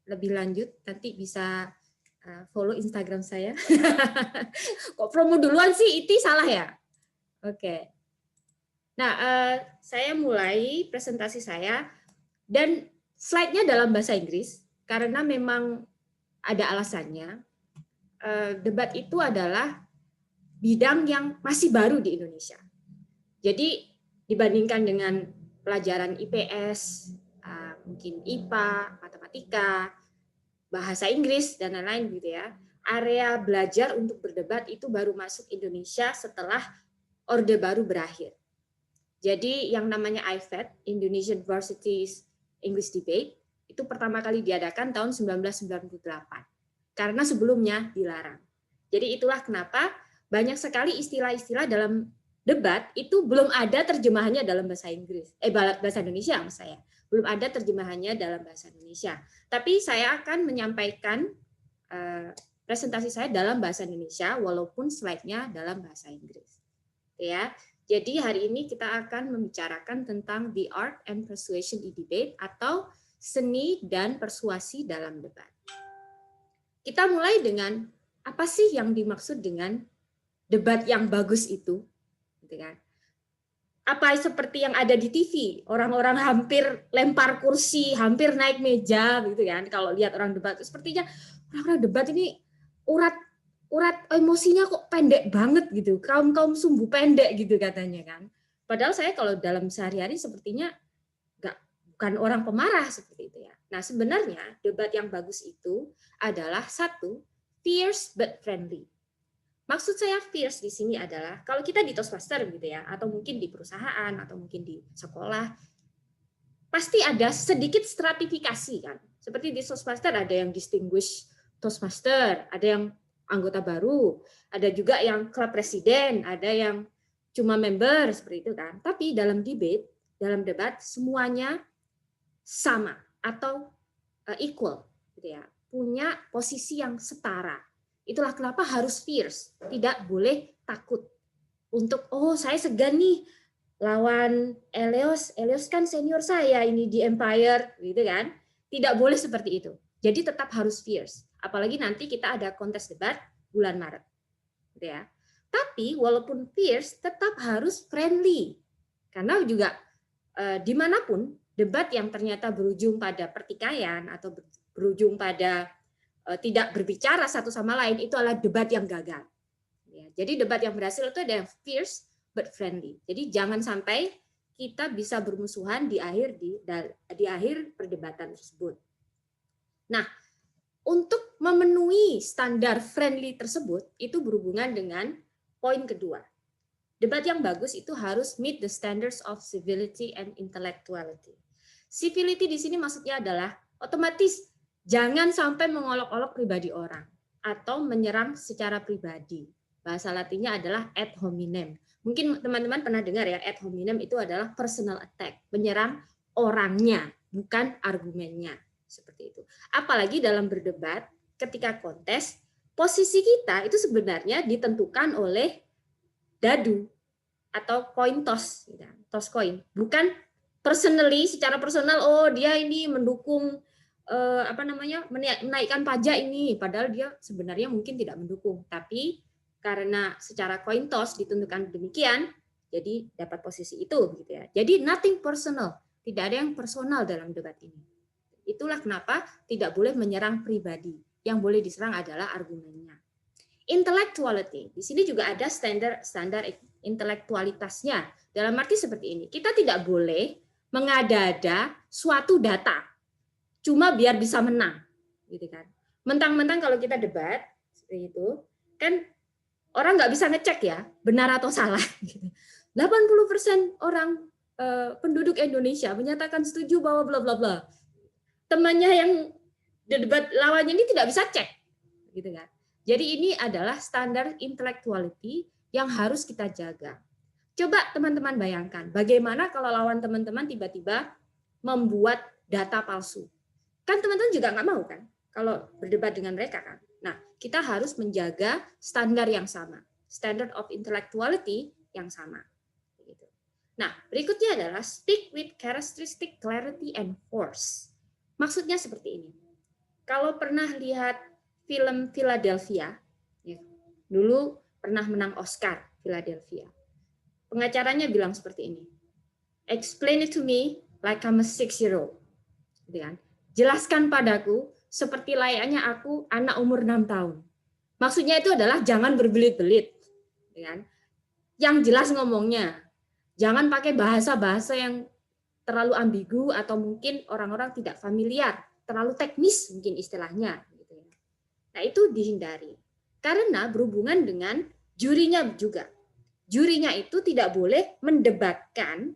lebih lanjut, nanti bisa follow Instagram saya. Kok promo duluan sih, itu salah ya? Oke. Nah, saya mulai presentasi saya, dan slide-nya dalam bahasa Inggris, karena memang ada alasannya. Debat itu adalah bidang yang masih baru di Indonesia. Jadi dibandingkan dengan pelajaran IPS, mungkin IPA, matematika, bahasa Inggris, dan lain-lain gitu ya, area belajar untuk berdebat itu baru masuk Indonesia setelah Orde Baru berakhir. Jadi yang namanya IVED, Indonesian Varsities English Debate, itu pertama kali diadakan tahun 1998. Karena sebelumnya dilarang. Jadi itulah kenapa banyak sekali istilah-istilah dalam debat itu belum ada terjemahannya dalam bahasa Inggris. Bahasa Indonesia maksud saya. Belum ada terjemahannya dalam bahasa Indonesia. Tapi saya akan menyampaikan presentasi saya dalam bahasa Indonesia walaupun slide-nya dalam bahasa Inggris. Ya. Jadi hari ini kita akan membicarakan tentang the art and persuasion in debate atau seni dan persuasi dalam debat. Kita mulai dengan apa sih yang dimaksud dengan debat yang bagus itu? Gitu kan? Apa seperti yang ada di TV, orang-orang hampir lempar kursi, hampir naik meja, gitu kan? Kalau lihat orang debat, sepertinya orang-orang debat ini urat emosinya kok pendek banget gitu, kaum sumbu pendek gitu katanya kan. Padahal saya kalau dalam sehari-hari sepertinya bukan orang pemarah seperti itu ya. Nah sebenarnya debat yang bagus itu adalah satu, fierce but friendly. Maksud saya fierce di sini adalah kalau kita di Toastmaster gitu ya, atau mungkin di perusahaan, atau mungkin di sekolah, pasti ada sedikit stratifikasi kan. Seperti di Toastmaster ada yang distinguished Toastmaster, ada yang anggota baru, ada juga yang klub presiden, ada yang cuma member seperti itu kan. Tapi dalam debat semuanya sama atau equal gitu ya. Punya posisi yang setara. Itulah kenapa harus fierce, tidak boleh takut untuk saya segan nih lawan Elios kan senior saya ini di Empire gitu kan. Tidak boleh seperti itu. Jadi tetap harus fierce. Apalagi nanti kita ada kontes debat bulan Maret. Gitu ya. Tapi walaupun fierce tetap harus friendly. Karena juga dimanapun debat yang ternyata berujung pada pertikaian atau berujung pada tidak berbicara satu sama lain itu adalah debat yang gagal. Ya, jadi debat yang berhasil itu ada yang fierce but friendly. Jadi jangan sampai kita bisa bermusuhan di akhir perdebatan tersebut. Nah, untuk memenuhi standar friendly tersebut itu berhubungan dengan poin kedua. Debat yang bagus itu harus meet the standards of civility and intellectuality. Civility di sini maksudnya adalah otomatis jangan sampai mengolok-olok pribadi orang atau menyerang secara pribadi. Bahasa Latinnya adalah ad hominem. Mungkin teman-teman pernah dengar ya, ad hominem itu adalah personal attack, menyerang orangnya, bukan argumennya. Seperti itu. Apalagi dalam berdebat, ketika kontes, posisi kita itu sebenarnya ditentukan oleh dadu atau coin toss, toss coin. Bukan personally, secara personal, dia ini mendukung menaikkan pajak ini, padahal dia sebenarnya mungkin tidak mendukung, tapi karena secara coin toss ditentukan demikian, jadi dapat posisi itu, gitu ya. Jadi nothing personal, tidak ada yang personal dalam debat ini. Itulah kenapa tidak boleh menyerang pribadi, yang boleh diserang adalah argumennya. Intellectuality, di sini juga ada standar intelektualitasnya. Dalam arti seperti ini, kita tidak boleh mengada-ada suatu data cuma biar bisa menang, gitu kan. Mentang-mentang kalau kita debat seperti itu, kan orang nggak bisa ngecek ya benar atau salah. 80% orang penduduk Indonesia menyatakan setuju bahwa bla bla bla. Temannya yang debat lawannya ini tidak bisa cek, gitu kan. Jadi ini adalah standar intellectuality yang harus kita jaga. Coba teman-teman bayangkan, bagaimana kalau lawan teman-teman tiba-tiba membuat data palsu. Kan teman-teman juga nggak mau kan, kalau berdebat dengan mereka kan. Nah, kita harus menjaga standar yang sama, standard of intellectuality yang sama. Nah, berikutnya adalah speak with characteristic clarity and force. Maksudnya seperti ini. kalau pernah lihat film Philadelphia, ya, dulu pernah menang Oscar Philadelphia. Pengacaranya bilang seperti ini, explain it to me like I'm a 6-year-old. Gitu kan? Jelaskan padaku seperti layaknya aku anak umur 6 tahun. Maksudnya itu adalah jangan berbelit-belit. Gitu kan? Yang jelas ngomongnya. Jangan pakai bahasa-bahasa yang terlalu ambigu atau mungkin orang-orang tidak familiar, terlalu teknis mungkin istilahnya. Nah, itu dihindari. Karena berhubungan dengan jurinya juga. Jurinya itu tidak boleh mendebatkan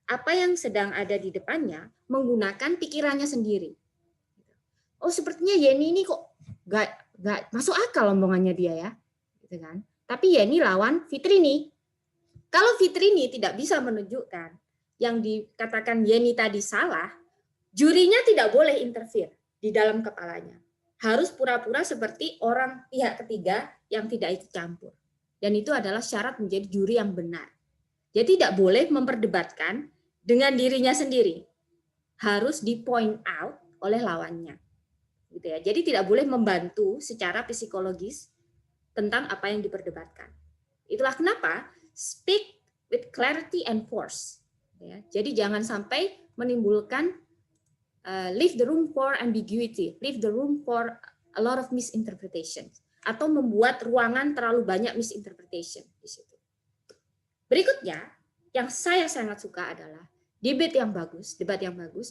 apa yang sedang ada di depannya menggunakan pikirannya sendiri. Oh, sepertinya Yeni ini kok nggak masuk akal omongannya dia ya, gitu kan? Tapi Yeni lawan Fitrini. Kalau Fitrini tidak bisa menunjukkan yang dikatakan Yeni tadi salah, jurinya tidak boleh interfere di dalam kepalanya. Harus pura-pura seperti orang pihak ketiga yang tidak ikut campur. Dan itu adalah syarat menjadi juri yang benar. Jadi tidak boleh memperdebatkan dengan dirinya sendiri. Harus di point out oleh lawannya. Gitu ya. Jadi tidak boleh membantu secara psikologis tentang apa yang diperdebatkan. Itulah kenapa speak with clarity and force. Ya. Jadi jangan sampai menimbulkan leave the room for ambiguity, leave the room for a lot of misinterpretation, atau membuat ruangan terlalu banyak misinterpretation di situ. Berikutnya, yang saya sangat suka adalah debat yang bagus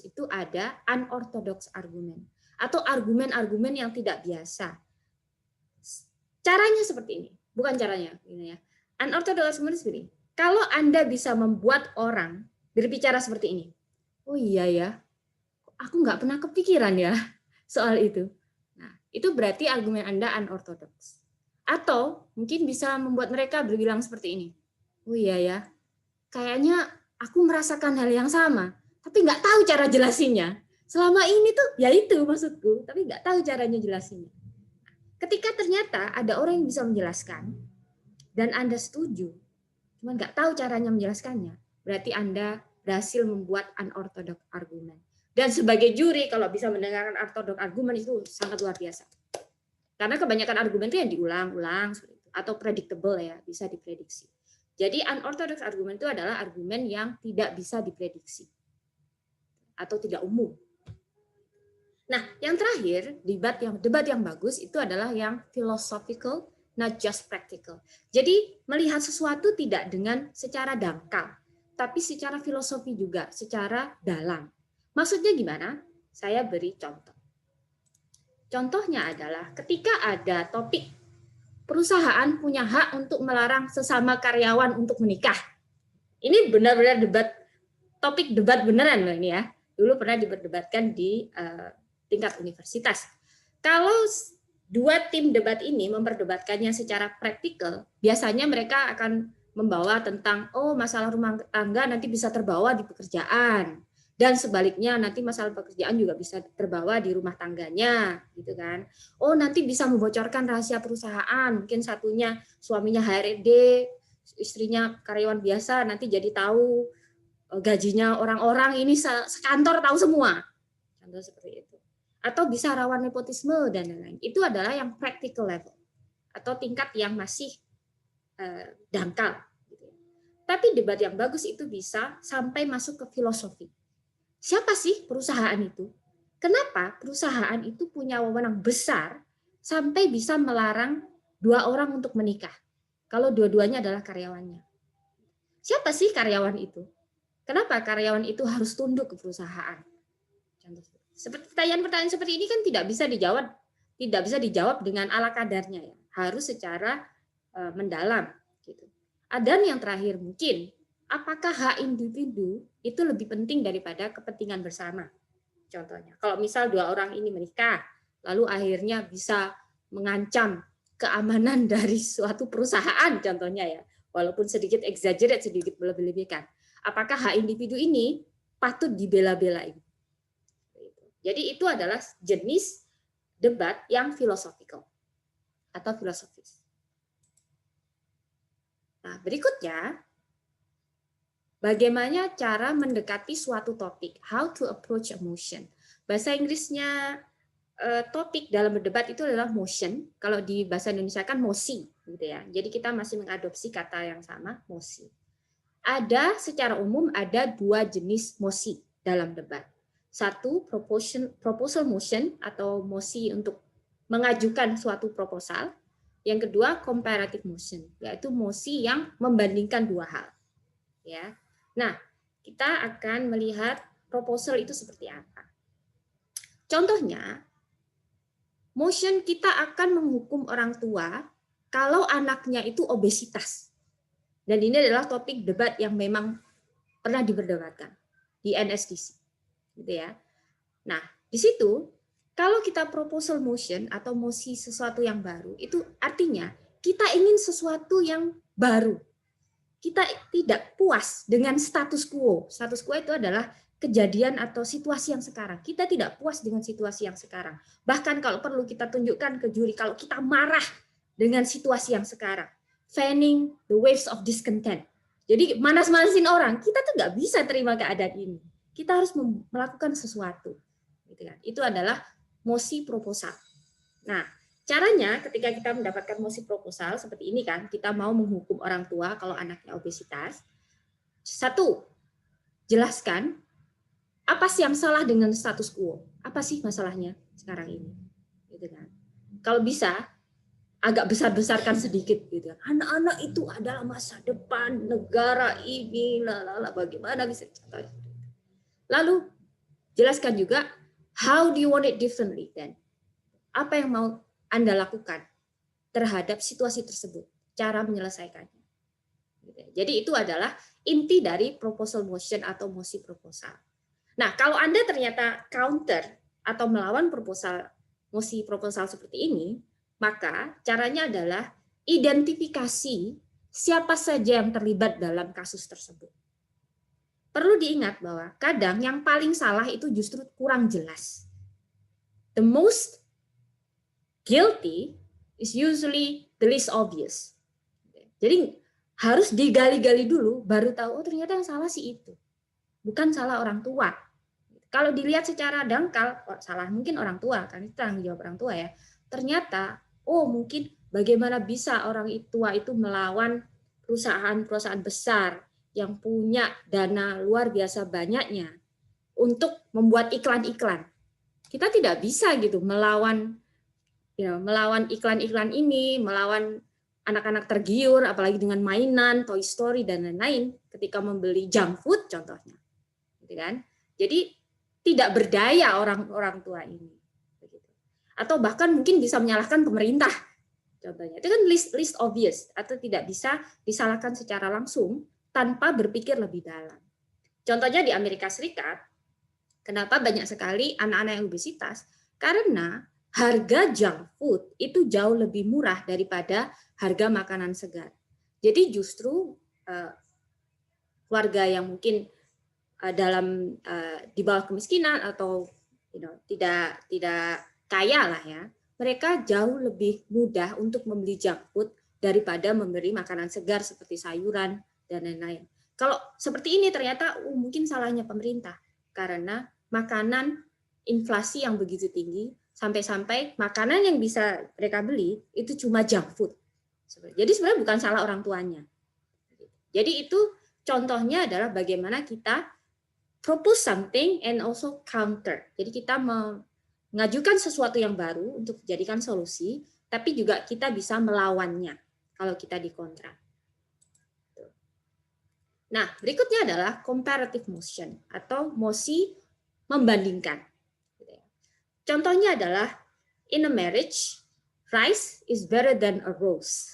itu ada unorthodox argument atau argumen-argumen yang tidak biasa. Caranya seperti ini, bukan caranya ini ya. Unorthodox argument seperti ini. Kalau Anda bisa membuat orang berbicara seperti ini, oh iya ya, aku nggak pernah kepikiran ya soal itu. Nah, itu berarti argumen Anda unorthodox. Atau mungkin bisa membuat mereka berbilang seperti ini. Oh iya ya, kayaknya aku merasakan hal yang sama, tapi nggak tahu cara jelasinnya. Selama ini tuh ya itu maksudku, tapi nggak tahu caranya jelasinnya. Ketika ternyata ada orang yang bisa menjelaskan dan Anda setuju, cuma nggak tahu caranya menjelaskannya, berarti Anda berhasil membuat unorthodox argumen. Dan sebagai juri kalau bisa mendengarkan unorthodox argumen itu sangat luar biasa. Karena kebanyakan argumen itu yang diulang-ulang atau predictable ya, bisa diprediksi. Jadi unorthodox argumen itu adalah argumen yang tidak bisa diprediksi atau tidak umum. Nah, yang terakhir, debat yang bagus itu adalah yang philosophical, not just practical. Jadi melihat sesuatu tidak dengan secara dangkal, tapi secara filosofi juga, secara dalam. Maksudnya gimana? Saya beri contoh. Contohnya adalah ketika ada topik perusahaan punya hak untuk melarang sesama karyawan untuk menikah. Ini benar-benar topik debat beneran loh ini ya. Dulu pernah diperdebatkan di tingkat universitas. Kalau dua tim debat ini memperdebatkannya secara praktikal, biasanya mereka akan membawa tentang masalah rumah tangga nanti bisa terbawa di pekerjaan. Dan sebaliknya nanti masalah pekerjaan juga bisa terbawa di rumah tangganya, gitu kan. Nanti bisa membocorkan rahasia perusahaan, mungkin satunya suaminya HRD, istrinya karyawan biasa, nanti jadi tahu gajinya orang-orang ini sekantor tahu semua. Contoh seperti itu. Atau bisa rawan nepotisme dan lain-lain. Itu adalah yang practical level atau tingkat yang masih dangkal. Tapi debat yang bagus itu bisa sampai masuk ke filosofi. Siapa sih perusahaan itu? Kenapa perusahaan itu punya wewenang besar sampai bisa melarang dua orang untuk menikah? Kalau dua-duanya adalah karyawannya. Siapa sih karyawan itu? Kenapa karyawan itu harus tunduk ke perusahaan? Seperti pertanyaan-pertanyaan seperti ini kan tidak bisa dijawab dengan ala kadarnya ya. Harus secara mendalam gitu. Dan yang terakhir mungkin, apakah hak individu itu lebih penting daripada kepentingan bersama? Contohnya, kalau misal dua orang ini menikah, lalu akhirnya bisa mengancam keamanan dari suatu perusahaan, contohnya ya, walaupun sedikit exaggerate, sedikit berlebih-lebihkan. Apakah hak individu ini patut dibela-belain? Jadi itu adalah jenis debat yang philosophical atau filosofis. Nah, berikutnya, bagaimana cara mendekati suatu topik? How to approach emotion. Bahasa Inggrisnya topik dalam berdebat itu adalah motion. Kalau di bahasa Indonesia kan mosi, gitu ya. Jadi kita masih mengadopsi kata yang sama, mosi. Secara umum ada 2 jenis mosi dalam debat. Satu, proposal motion atau mosi untuk mengajukan suatu proposal. Yang kedua, comparative motion, yaitu mosi yang membandingkan 2 hal. Ya. Nah, kita akan melihat proposal itu seperti apa. Contohnya, motion kita akan menghukum orang tua kalau anaknya itu obesitas. Dan ini adalah topik debat yang memang pernah diperdebatkan di NSDC. Gitu ya. Nah, di situ kalau kita proposal motion atau mosi sesuatu yang baru, itu artinya kita ingin sesuatu yang baru. Kita tidak puas dengan status quo. Status quo itu adalah kejadian atau situasi yang sekarang. Kita tidak puas dengan situasi yang sekarang. Bahkan kalau perlu kita tunjukkan ke juri kalau kita marah dengan situasi yang sekarang. Fanning the waves of discontent. Jadi manas-manasin orang, kita tuh nggak bisa terima keadaan ini. Kita harus melakukan sesuatu. Itu adalah mosi proposal. Nah, caranya ketika kita mendapatkan mosi proposal seperti ini kan, kita mau menghukum orang tua kalau anaknya obesitas. Satu, jelaskan apa sih yang salah dengan status quo? Apa sih masalahnya sekarang ini? Gitu kan. Kalau bisa agak besar-besarkan sedikit gitu. Anak-anak itu adalah masa depan negara ini, bagaimana bisa contohnya. Lalu jelaskan juga how do you want it differently then? Apa yang mau Anda lakukan terhadap situasi tersebut, cara menyelesaikannya. Jadi itu adalah inti dari proposal motion atau mosi proposal. Nah, kalau Anda ternyata counter atau melawan mosi proposal seperti ini, maka caranya adalah identifikasi siapa saja yang terlibat dalam kasus tersebut. Perlu diingat bahwa kadang yang paling salah itu justru kurang jelas. The most guilty is usually the least obvious. Jadi harus digali-gali dulu, baru tahu, oh ternyata yang salah sih itu. Bukan salah orang tua. Kalau dilihat secara dangkal, salah mungkin orang tua, kan itu tanggung jawab orang tua ya. Ternyata, oh mungkin bagaimana bisa orang tua itu melawan perusahaan-perusahaan besar yang punya dana luar biasa banyaknya untuk membuat iklan-iklan. Kita tidak bisa gitu melawan iklan-iklan ini, melawan anak-anak tergiur, apalagi dengan mainan, Toy Story, dan lain-lain, ketika membeli junk food contohnya. Gitu kan? Jadi, tidak berdaya orang tua ini. Atau bahkan mungkin bisa menyalahkan pemerintah. Contohnya, itu kan list obvious, atau tidak bisa disalahkan secara langsung tanpa berpikir lebih dalam. Contohnya di Amerika Serikat, kenapa banyak sekali anak-anak yang obesitas? Karena harga junk food itu jauh lebih murah daripada harga makanan segar. Jadi justru keluarga yang mungkin di bawah kemiskinan atau tidak kaya lah ya, mereka jauh lebih mudah untuk membeli junk food daripada memberi makanan segar seperti sayuran dan lain-lain. Kalau seperti ini ternyata mungkin salahnya pemerintah karena makanan inflasi yang begitu tinggi sampai-sampai makanan yang bisa mereka beli itu cuma junk food. Jadi sebenarnya bukan salah orang tuanya. Jadi itu contohnya adalah bagaimana kita propose something and also counter. Jadi kita mengajukan sesuatu yang baru untuk dijadikan solusi, tapi juga kita bisa melawannya kalau kita dikontra. Nah, berikutnya adalah comparative motion atau mosi membandingkan. Contohnya adalah in a marriage, rice is better than a rose.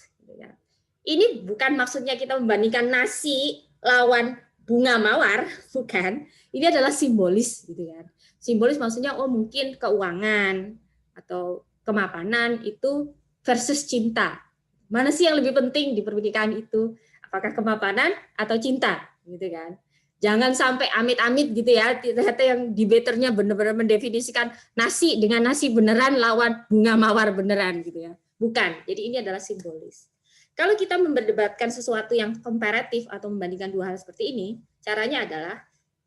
Ini bukan maksudnya kita membandingkan nasi lawan bunga mawar, bukan. Ini adalah simbolis, gitu kan. Simbolis maksudnya mungkin keuangan atau kemapanan itu versus cinta. Mana sih yang lebih penting di pernikahan itu? Apakah kemapanan atau cinta, gitu kan? Jangan sampai amit-amit gitu ya. Ternyata yang debaternya benar-benar mendefinisikan nasi dengan nasi beneran lawan bunga mawar beneran, gitu ya. Bukan. Jadi ini adalah simbolis. Kalau kita memperdebatkan sesuatu yang komparatif atau membandingkan dua hal seperti ini, caranya adalah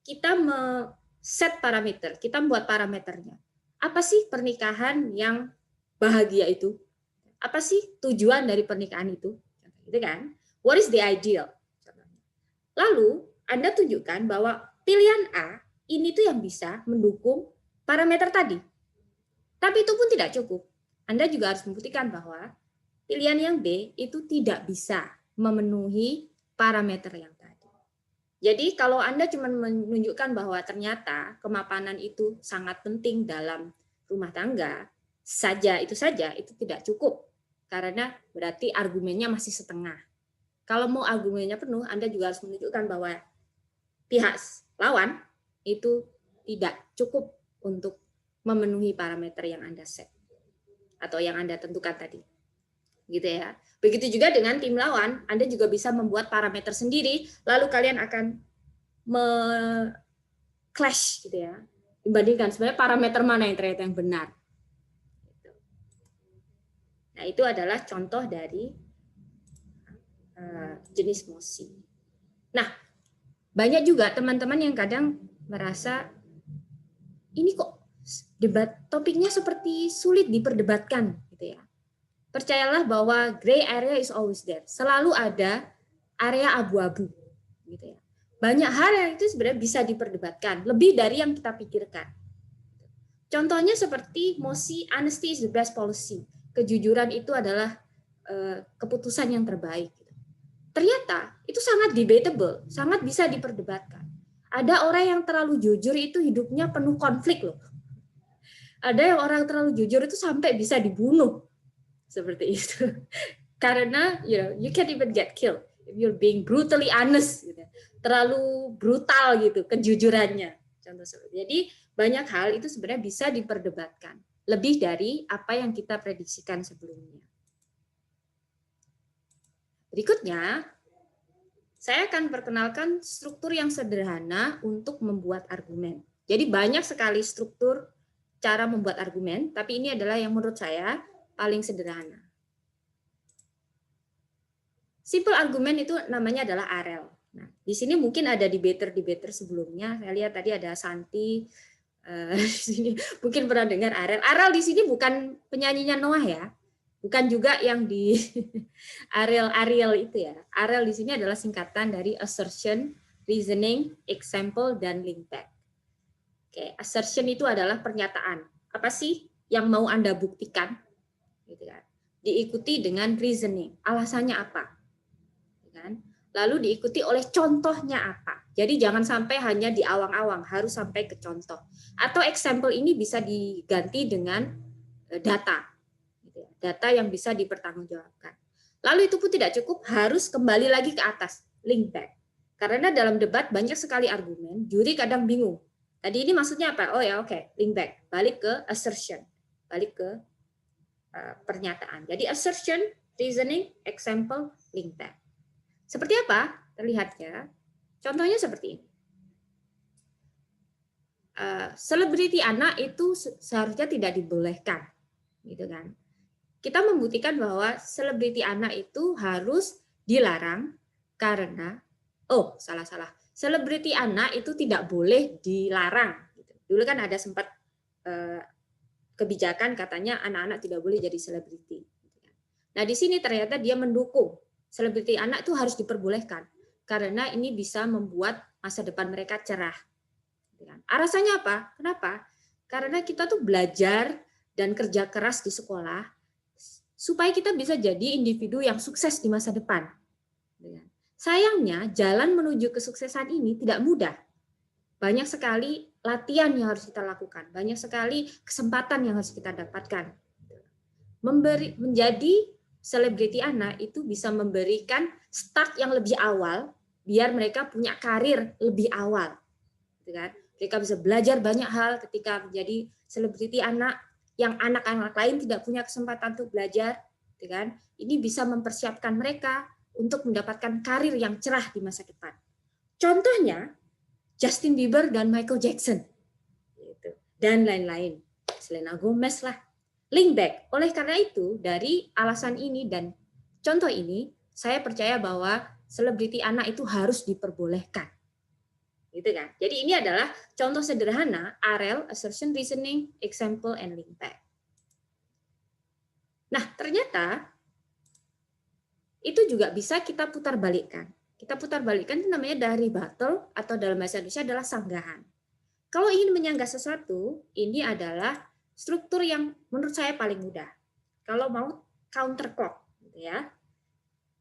kita set parameter, kita membuat parameternya. Apa sih pernikahan yang bahagia itu? Apa sih tujuan dari pernikahan itu? Gitu kan? What is the ideal? Lalu Anda tunjukkan bahwa pilihan A ini tuh yang bisa mendukung parameter tadi. Tapi itu pun tidak cukup. Anda juga harus membuktikan bahwa pilihan yang B itu tidak bisa memenuhi parameter yang tadi. Jadi kalau Anda cuma menunjukkan bahwa ternyata kemapanan itu sangat penting dalam rumah tangga saja, itu tidak cukup. Karena berarti argumennya masih setengah. Kalau mau argumennya penuh, Anda juga harus menunjukkan bahwa pihak lawan itu tidak cukup untuk memenuhi parameter yang Anda set atau yang Anda tentukan tadi. Gitu ya. Begitu juga dengan tim lawan, Anda juga bisa membuat parameter sendiri, lalu kalian akan clash gitu ya. Dibandingkan sebenarnya parameter mana yang ternyata yang benar. Nah, itu adalah contoh dari jenis mosi. Nah, banyak juga teman-teman yang kadang merasa ini kok debat topiknya seperti sulit diperdebatkan gitu ya. Percayalah bahwa gray area is always there. Selalu ada area abu-abu gitu ya. Banyak hal yang itu sebenarnya bisa diperdebatkan, lebih dari yang kita pikirkan. Contohnya seperti mosi honesty is the best policy. Kejujuran itu adalah keputusan yang terbaik. Ternyata itu sangat debatable, sangat bisa diperdebatkan. Ada orang yang terlalu jujur itu hidupnya penuh konflik loh. Ada yang orang terlalu jujur itu sampai bisa dibunuh. Seperti itu. Karena you can't even get killed if you're being brutally honest gitu. Terlalu brutal gitu kejujurannya. Contoh seperti. Jadi banyak hal itu sebenarnya bisa diperdebatkan lebih dari apa yang kita prediksikan sebelumnya. Berikutnya, saya akan perkenalkan struktur yang sederhana untuk membuat argumen. Jadi banyak sekali struktur cara membuat argumen, tapi ini adalah yang menurut saya paling sederhana. Simple argument itu namanya adalah AREL. Nah, di sini mungkin ada debater sebelumnya. Saya lihat tadi ada Santi. Di sini mungkin pernah dengar AREL. AREL di sini bukan penyanyinya Noah ya. Bukan juga yang di Ariel itu ya. AREL di sini adalah singkatan dari assertion, reasoning, example, dan link back. Oke, assertion itu adalah pernyataan. Apa sih yang mau Anda buktikan? Gitu kan. Diikuti dengan reasoning. Alasannya apa? Lalu diikuti oleh contohnya apa. Jadi jangan sampai hanya di awang-awang, harus sampai ke contoh. Atau example ini bisa diganti dengan data. Data yang bisa dipertanggungjawabkan. Lalu itu pun tidak cukup, harus kembali lagi ke atas, link back. Karena dalam debat banyak sekali argumen, juri kadang bingung. Tadi ini maksudnya apa? Oh ya oke, link back. Balik ke assertion, balik ke pernyataan. Jadi assertion, reasoning, example, link back. Seperti apa terlihatnya? Contohnya seperti ini. Selebriti anak itu seharusnya tidak dibolehkan, gitu kan? Kita membuktikan bahwa selebriti anak itu harus dilarang karena salah. Selebriti anak itu tidak boleh dilarang. Dulu kan ada sempat kebijakan katanya anak-anak tidak boleh jadi selebriti. Nah di sini ternyata dia mendukung. Selebriti anak itu harus diperbolehkan karena ini bisa membuat masa depan mereka cerah. Alasannya apa? Kenapa? Karena kita tuh belajar dan kerja keras di sekolah supaya kita bisa jadi individu yang sukses di masa depan. Sayangnya jalan menuju kesuksesan ini tidak mudah. Banyak sekali latihan yang harus kita lakukan, banyak sekali kesempatan yang harus kita dapatkan. Menjadi selebriti anak itu bisa memberikan start yang lebih awal biar mereka punya karir lebih awal. Mereka bisa belajar banyak hal ketika menjadi selebriti anak yang anak-anak lain tidak punya kesempatan untuk belajar. Ini bisa mempersiapkan mereka untuk mendapatkan karir yang cerah di masa depan. Contohnya Justin Bieber dan Michael Jackson. Dan lain-lain. Selena Gomez lah. Link back. Oleh karena itu, dari alasan ini dan contoh ini, saya percaya bahwa selebriti anak itu harus diperbolehkan. gitu kan. Jadi ini adalah contoh sederhana AREL, assertion, reasoning, example, and link back. Nah, ternyata itu juga bisa kita putar balikkan. Kita putar balikkan itu namanya dari rebuttal atau dalam bahasa Indonesia adalah sanggahan. Kalau ingin menyanggah sesuatu, ini adalah struktur yang menurut saya paling mudah. Kalau mau counterclock, gitu ya,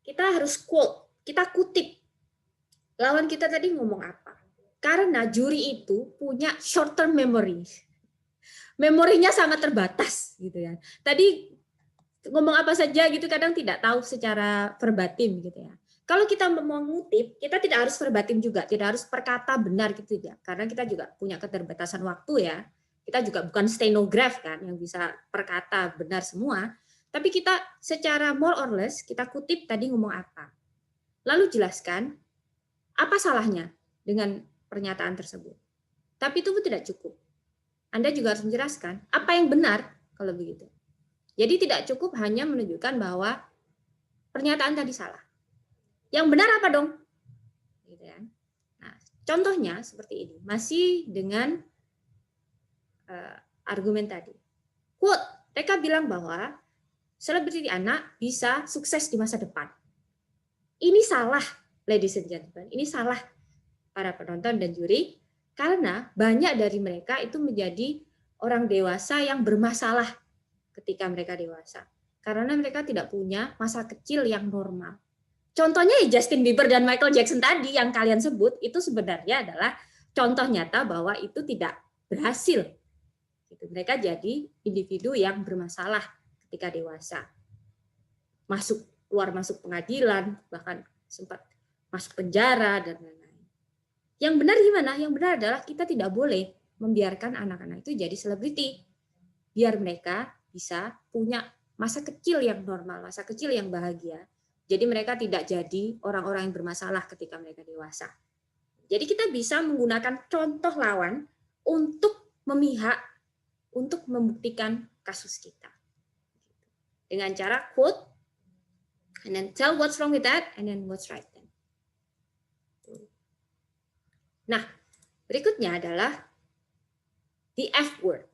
kita harus quote, kita kutip lawan kita tadi ngomong apa. Karena juri itu punya short term memory. Memorinya sangat terbatas gitu ya. Tadi ngomong apa saja gitu kadang tidak tahu secara verbatim gitu ya. Kalau kita mau ngutip, kita tidak harus verbatim juga, tidak harus perkata benar gitu ya. Karena kita juga punya keterbatasan waktu ya. Kita juga bukan stenograf kan yang bisa perkata benar semua, tapi kita secara more or less kita kutip tadi ngomong apa. Lalu jelaskan apa salahnya dengan pernyataan tersebut. Tapi itu pun tidak cukup. Anda juga harus menjelaskan apa yang benar kalau begitu. Jadi tidak cukup hanya menunjukkan bahwa pernyataan tadi salah. Yang benar apa dong? Gitu kan. Nah, contohnya seperti ini, masih dengan argumen tadi. Quote, mereka bilang bahwa selebriti anak bisa sukses di masa depan. Ini salah, ladies and gentlemen. Ini salah para penonton dan juri, karena banyak dari mereka itu menjadi orang dewasa yang bermasalah ketika mereka dewasa. Karena mereka tidak punya masa kecil yang normal. Contohnya Justin Bieber dan Michael Jackson tadi yang kalian sebut, itu sebenarnya adalah contoh nyata bahwa itu tidak berhasil. Mereka jadi individu yang bermasalah ketika dewasa. Keluar masuk pengadilan, bahkan sempat masuk penjara, dan lain-lain. Yang benar gimana? Yang benar adalah kita tidak boleh membiarkan anak-anak itu jadi selebriti. Biar mereka bisa punya masa kecil yang normal, masa kecil yang bahagia. Jadi mereka tidak jadi orang-orang yang bermasalah ketika mereka dewasa. Jadi kita bisa menggunakan contoh lawan untuk memihak, untuk membuktikan kasus kita. Dengan cara quote, and then tell what's wrong with that, and then what's right then. Nah, berikutnya adalah the F word.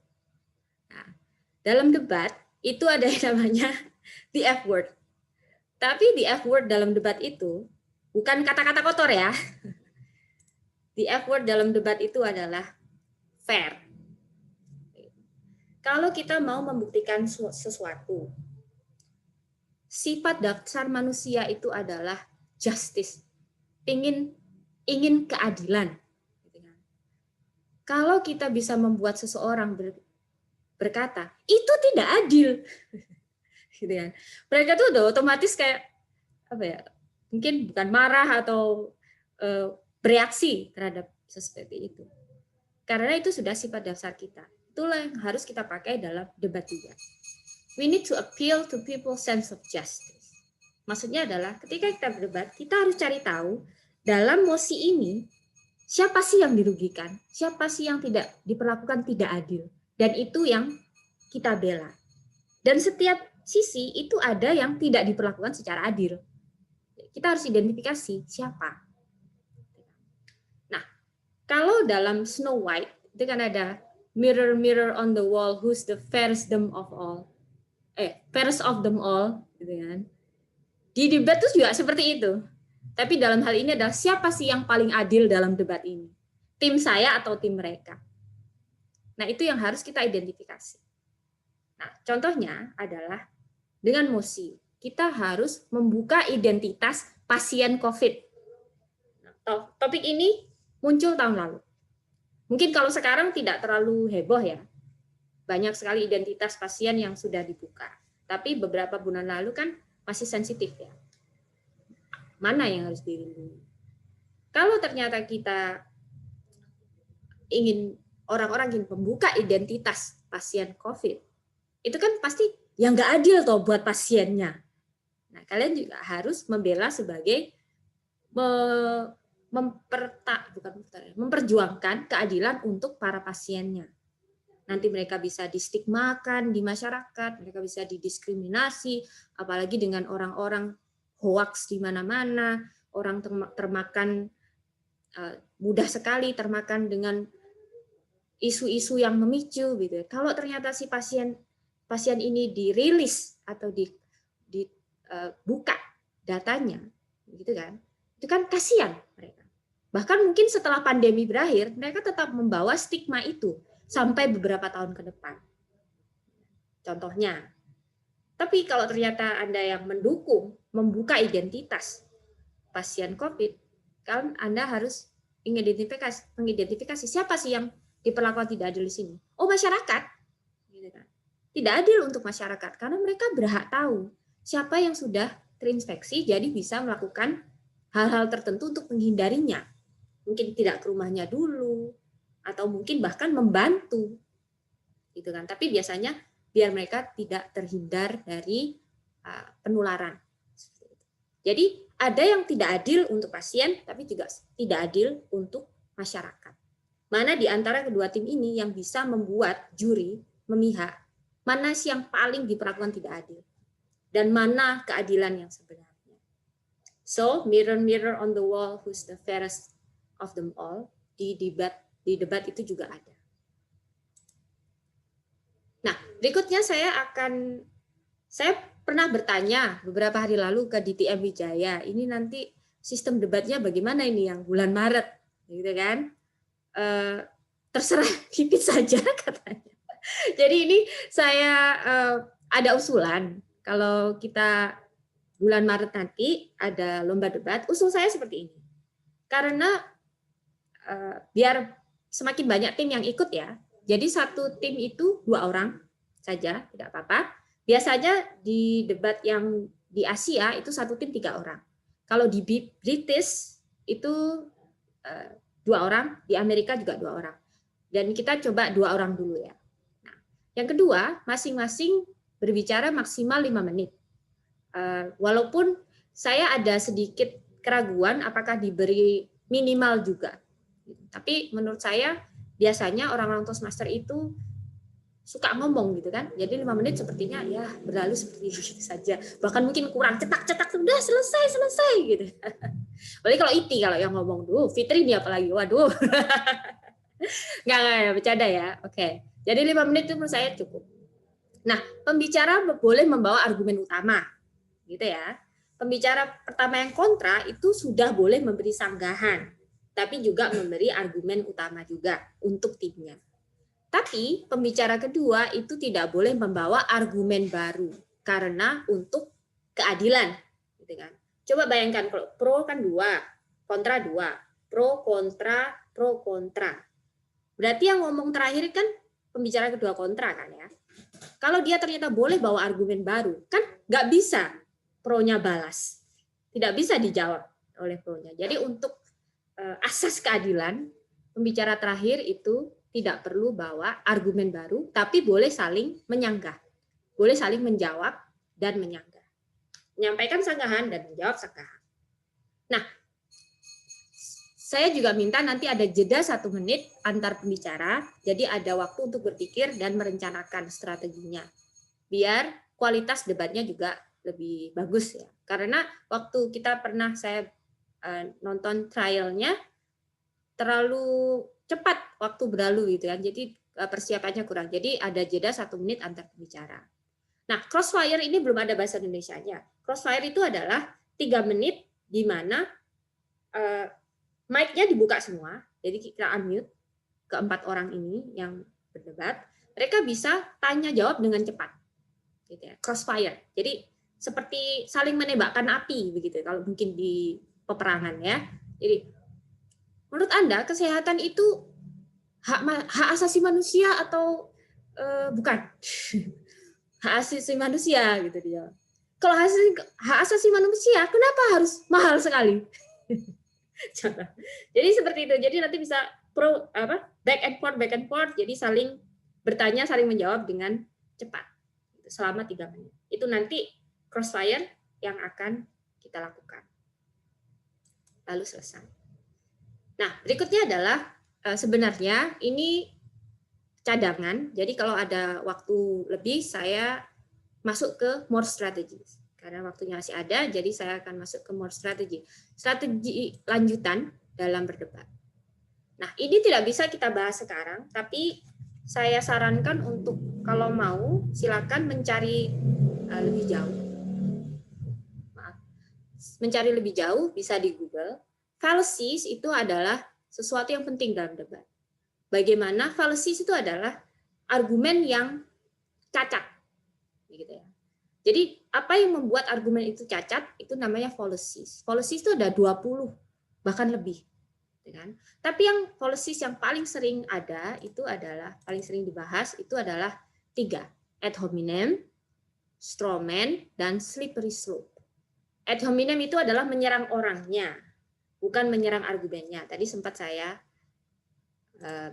Nah, dalam debat itu ada yang namanya the F word. Tapi the F word dalam debat itu bukan kata-kata kotor ya. The F word dalam debat itu adalah fair. Kalau kita mau membuktikan sesuatu, sifat dasar manusia itu adalah justice. Ingin keadilan. Kalau kita bisa membuat seseorang berkata, itu tidak adil. Gitu kan. Mereka tuh udah otomatis kayak apa ya? Mungkin bukan marah atau bereaksi terhadap seperti itu. Karena itu sudah sifat dasar kita. Itulah yang harus kita pakai dalam debat juga. We need to appeal to people's sense of justice. Maksudnya adalah ketika kita berdebat, kita harus cari tahu dalam mosi ini siapa sih yang dirugikan, siapa sih yang tidak diperlakukan tidak adil. Dan itu yang kita bela. Dan setiap sisi itu ada yang tidak diperlakukan secara adil. Kita harus identifikasi siapa. Nah, kalau dalam Snow White itu kan ada mirror mirror on the wall, who's the fairest of them all? Fairest of them all, gitu kan? Di debat itu juga seperti itu. Tapi dalam hal ini adalah siapa sih yang paling adil dalam debat ini? Tim saya atau tim mereka? Nah, itu yang harus kita identifikasi. Nah, contohnya adalah dengan mosi, kita harus membuka identitas pasien COVID. Nah, topik ini muncul tahun lalu. Mungkin kalau sekarang tidak terlalu heboh ya. Banyak sekali identitas pasien yang sudah dibuka. Tapi beberapa bulan lalu kan masih sensitif ya. Mana yang harus dilindungi? Kalau ternyata kita orang-orang ingin membuka identitas pasien COVID, itu kan pasti yang nggak adil toh buat pasiennya. Nah, kalian juga harus membela sebagai memperjuangkan keadilan untuk para pasiennya. Nanti mereka bisa distigmakan di masyarakat, mereka bisa didiskriminasi, apalagi dengan orang-orang hoax di mana-mana, orang termakan mudah sekali termakan dengan isu-isu yang memicu gitu. Kalau ternyata si pasien ini dirilis atau dibuka datanya, gitu kan? Itu kan kasihan mereka. Bahkan mungkin setelah pandemi berakhir, mereka tetap membawa stigma itu sampai beberapa tahun ke depan. Contohnya, tapi kalau ternyata Anda yang mendukung membuka identitas pasien COVID, kan Anda harus mengidentifikasi siapa sih yang diperlakukan tidak adil di sini. Oh, masyarakat. Gitu kan. Tidak adil untuk masyarakat karena mereka berhak tahu siapa yang sudah terinfeksi, jadi bisa melakukan hal-hal tertentu untuk menghindarinya. Mungkin tidak ke rumahnya dulu, atau mungkin bahkan membantu. Gitu kan. Tapi biasanya biar mereka tidak terhindar dari penularan. Jadi ada yang tidak adil untuk pasien, tapi juga tidak adil untuk masyarakat. Mana di antara kedua tim ini yang bisa membuat juri memihak, mana sih yang paling diperlakukan tidak adil, dan mana keadilan yang sebenarnya. So, mirror mirror on the wall, who's the fairest of them all, di debat itu juga ada. Nah, berikutnya saya pernah bertanya beberapa hari lalu ke DTM Wijaya, ini nanti sistem debatnya bagaimana ini yang bulan Maret, gitu kan? Terserah pipit saja katanya. Jadi ini saya ada usulan kalau kita bulan Maret nanti ada lomba debat, usul saya seperti ini. Karena biar semakin banyak tim yang ikut ya. Jadi satu tim itu 2 orang saja, tidak apa-apa. Biasanya di debat yang di Asia itu satu tim 3 orang. Kalau di British itu 2 orang, di Amerika juga 2 orang. Dan kita coba 2 orang dulu ya. Nah, yang kedua, masing-masing berbicara maksimal 5 menit. Walaupun saya ada sedikit keraguan apakah diberi minimal juga. Tapi menurut saya biasanya orang-orang Toastmaster itu suka ngomong gitu kan. Jadi 5 menit sepertinya ya berlalu seperti itu saja. Bahkan mungkin kurang, cetak-cetak sudah selesai gitu. Apalagi kalau Iti kalau yang ngomong dulu, Fitri dia apalagi, waduh. Enggak, bercanda ya. Oke. Jadi 5 menit itu menurut saya cukup. Nah, pembicara boleh membawa argumen utama. Gitu ya. Pembicara pertama yang kontra itu sudah boleh memberi sanggahan, tapi juga memberi argumen utama juga untuk timnya. Tapi pembicara kedua itu tidak boleh membawa argumen baru karena untuk keadilan, gitu kan. Coba bayangkan kalau pro kan 2, kontra 2, pro kontra. Berarti yang ngomong terakhir kan pembicara kedua kontra kan ya. Kalau dia ternyata boleh bawa argumen baru, kan nggak bisa pro-nya balas. Tidak bisa dijawab oleh pro-nya. Jadi untuk asas keadilan, pembicara terakhir itu tidak perlu bawa argumen baru, tapi boleh saling menyanggah. Boleh saling menjawab dan menyanggah. Menyampaikan sanggahan dan menjawab sanggahan. Nah, saya juga minta nanti ada jeda 1 menit antar pembicara, jadi ada waktu untuk berpikir dan merencanakan strateginya. Biar kualitas debatnya juga lebih bagus ya. Karena waktu saya nonton trialnya terlalu cepat waktu berlalu gitu kan. Jadi persiapannya kurang. Jadi ada jeda 1 menit antar pembicara. Nah, crossfire ini belum ada bahasa Indonesianya. Crossfire itu adalah 3 menit di mana mic-nya dibuka semua. Jadi kita unmute ke-4 orang ini yang berdebat. Mereka bisa tanya jawab dengan cepat. Gitu ya. Crossfire. Jadi seperti saling menembakkan api begitu kalau mungkin di peperangan ya. Jadi menurut Anda kesehatan itu hak asasi manusia atau bukan? Hak asasi manusia gitu dia. Kalau hak asasi manusia kenapa harus mahal sekali? Jadi seperti itu. Jadi nanti bisa back and forth. Jadi saling bertanya, saling menjawab dengan cepat selama 3 menit. Itu nanti crossfire yang akan kita lakukan. Lalu selesai. Nah, berikutnya adalah sebenarnya ini cadangan. Jadi kalau ada waktu lebih saya masuk ke more strategies. Karena waktunya masih ada, jadi saya akan masuk ke more strategy. Strategi lanjutan dalam berdebat. Nah, ini tidak bisa kita bahas sekarang, tapi saya sarankan untuk kalau mau silakan mencari lebih jauh. Maaf. Mencari lebih jauh bisa di Google. Fallacies itu adalah sesuatu yang penting dalam debat. Bagaimana fallacies itu adalah argumen yang cacat, gitu ya. Jadi apa yang membuat argumen itu cacat itu namanya fallacies. Fallacies itu ada 20 bahkan lebih, kan? Tapi yang fallacies yang paling sering ada itu adalah paling sering dibahas itu adalah 3, ad hominem, straw man, dan slippery slope. Ad hominem itu adalah menyerang orangnya, bukan menyerang argumennya. Tadi sempat saya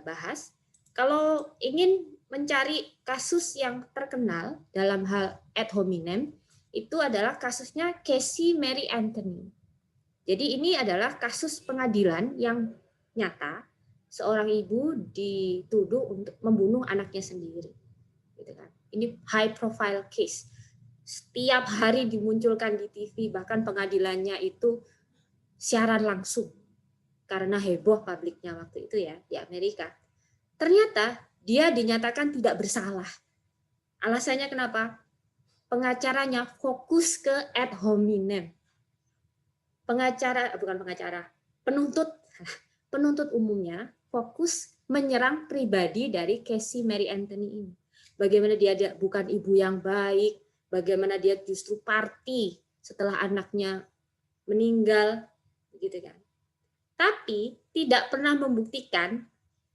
bahas. Kalau ingin mencari kasus yang terkenal dalam hal ad hominem, itu adalah kasusnya Casey Mary Anthony. Jadi ini adalah kasus pengadilan yang nyata, seorang ibu dituduh untuk membunuh anaknya sendiri. Gitu kan. Ini high profile case. Setiap hari dimunculkan di TV, bahkan pengadilannya itu siaran langsung. Karena heboh publiknya waktu itu ya di Amerika. Ternyata dia dinyatakan tidak bersalah. Alasannya kenapa? Pengacaranya fokus ke ad hominem. Penuntut umumnya fokus menyerang pribadi dari Casey Mary Anthony ini. Bagaimana dia bukan ibu yang baik, bagaimana dia justru party setelah anaknya meninggal, gitu kan. Tapi tidak pernah membuktikan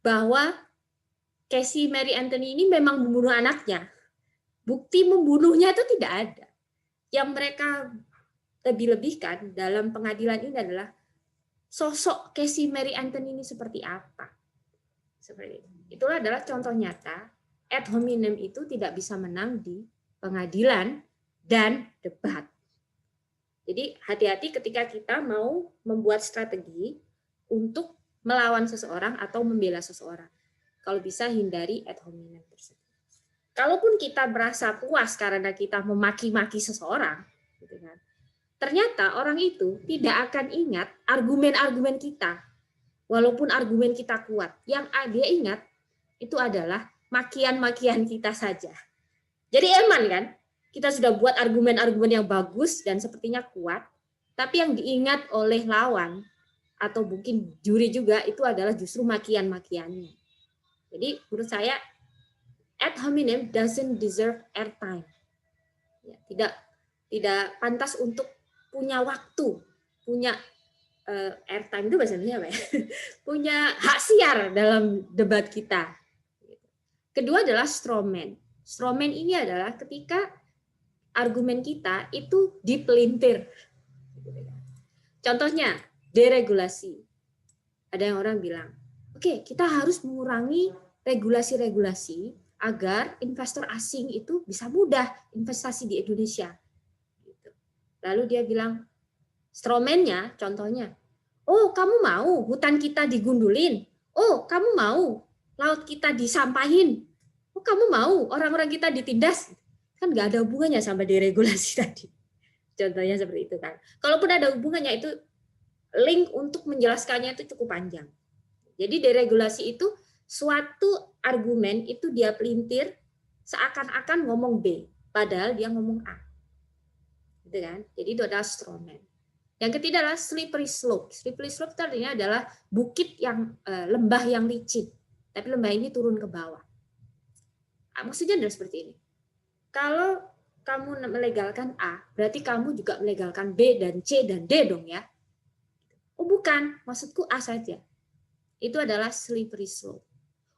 bahwa Casey Mary Anthony ini memang membunuh anaknya. Bukti membunuhnya itu tidak ada. Yang mereka lebih-lebihkan dalam pengadilan ini adalah sosok Casey Mary Anthony ini seperti apa. Seperti itu. Itulah adalah contoh nyata ad hominem itu tidak bisa menang di pengadilan dan debat. Jadi hati-hati ketika kita mau membuat strategi untuk melawan seseorang atau membela seseorang. Kalau bisa hindari ad hominem tersebut. Kalaupun kita merasa puas karena kita memaki-maki seseorang, gitu kan, ternyata orang itu tidak akan ingat argumen-argumen kita, walaupun argumen kita kuat. Yang dia ingat itu adalah makian-makian kita saja. Jadi eman kan, kita sudah buat argumen-argumen yang bagus dan sepertinya kuat, tapi yang diingat oleh lawan atau mungkin juri juga itu adalah justru makian-makiannya. Jadi menurut saya ad hominem doesn't deserve airtime. Ya, tidak pantas untuk punya waktu, punya airtime itu bahasa Indonesia apa ya? Punya hak siar dalam debat kita. Kedua adalah straw man. Straw man ini adalah ketika argumen kita itu dipelintir. Contohnya deregulasi. Ada yang orang bilang, oke, kita harus mengurangi regulasi-regulasi agar investor asing itu bisa mudah investasi di Indonesia. Lalu dia bilang, strawman-nya contohnya, oh kamu mau hutan kita digundulin, oh kamu mau laut kita disampahin, oh kamu mau orang-orang kita ditindas, kan nggak ada hubungannya sama deregulasi tadi. Contohnya seperti itu kan. Kalaupun ada hubungannya itu link untuk menjelaskannya itu cukup panjang. Jadi deregulasi itu suatu argumen itu dia pelintir seakan-akan ngomong B, padahal dia ngomong A. Gitu kan? Jadi itu adalah straw man. Yang ketiga adalah slippery slope. Slippery slope tadinya adalah bukit yang lembah yang licin, tapi lembah ini turun ke bawah. Maksudnya adalah seperti ini. Kalau kamu melegalkan A, berarti kamu juga melegalkan B dan C dan D dong ya. Oh bukan, maksudku A saja. Itu adalah slippery slope.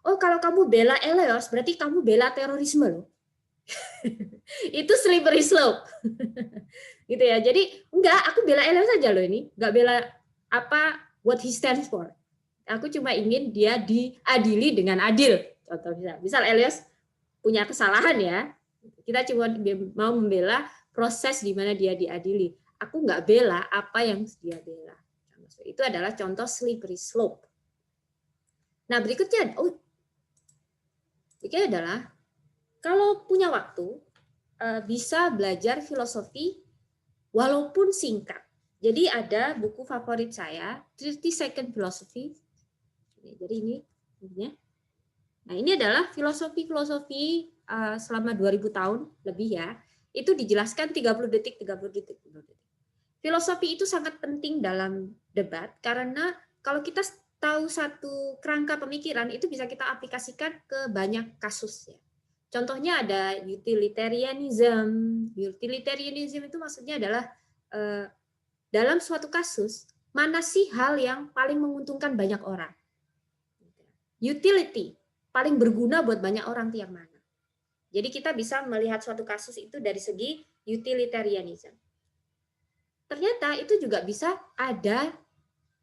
Oh kalau kamu bela Eleos, berarti kamu bela terorisme loh. Itu slippery slope. Gitu ya. Jadi enggak, aku bela Eleos saja loh ini. Enggak bela apa what he stands for. Aku cuma ingin dia diadili dengan adil. Contoh misal Eleos punya kesalahan ya. Kita cuma mau membela proses di mana dia diadili. Aku enggak bela apa yang dia bela. Itu adalah contoh slippery slope. Nah, berikutnya adalah kalau punya waktu bisa belajar filosofi walaupun singkat. Jadi ada buku favorit saya, 30 Second Philosophy. Jadi ini intinya. Nah, ini adalah filosofi selama 2000 tahun lebih ya. Itu dijelaskan 30 detik, 30 detik, 30 detik. Filosofi itu sangat penting dalam debat karena kalau kita tahu satu kerangka pemikiran itu bisa kita aplikasikan ke banyak kasus ya. Contohnya ada utilitarianism. Utilitarianism itu maksudnya adalah dalam suatu kasus mana sih hal yang paling menguntungkan banyak orang. Utility paling berguna buat banyak orang itu yang mana. Jadi kita bisa melihat suatu kasus itu dari segi utilitarianism. Ternyata itu juga bisa ada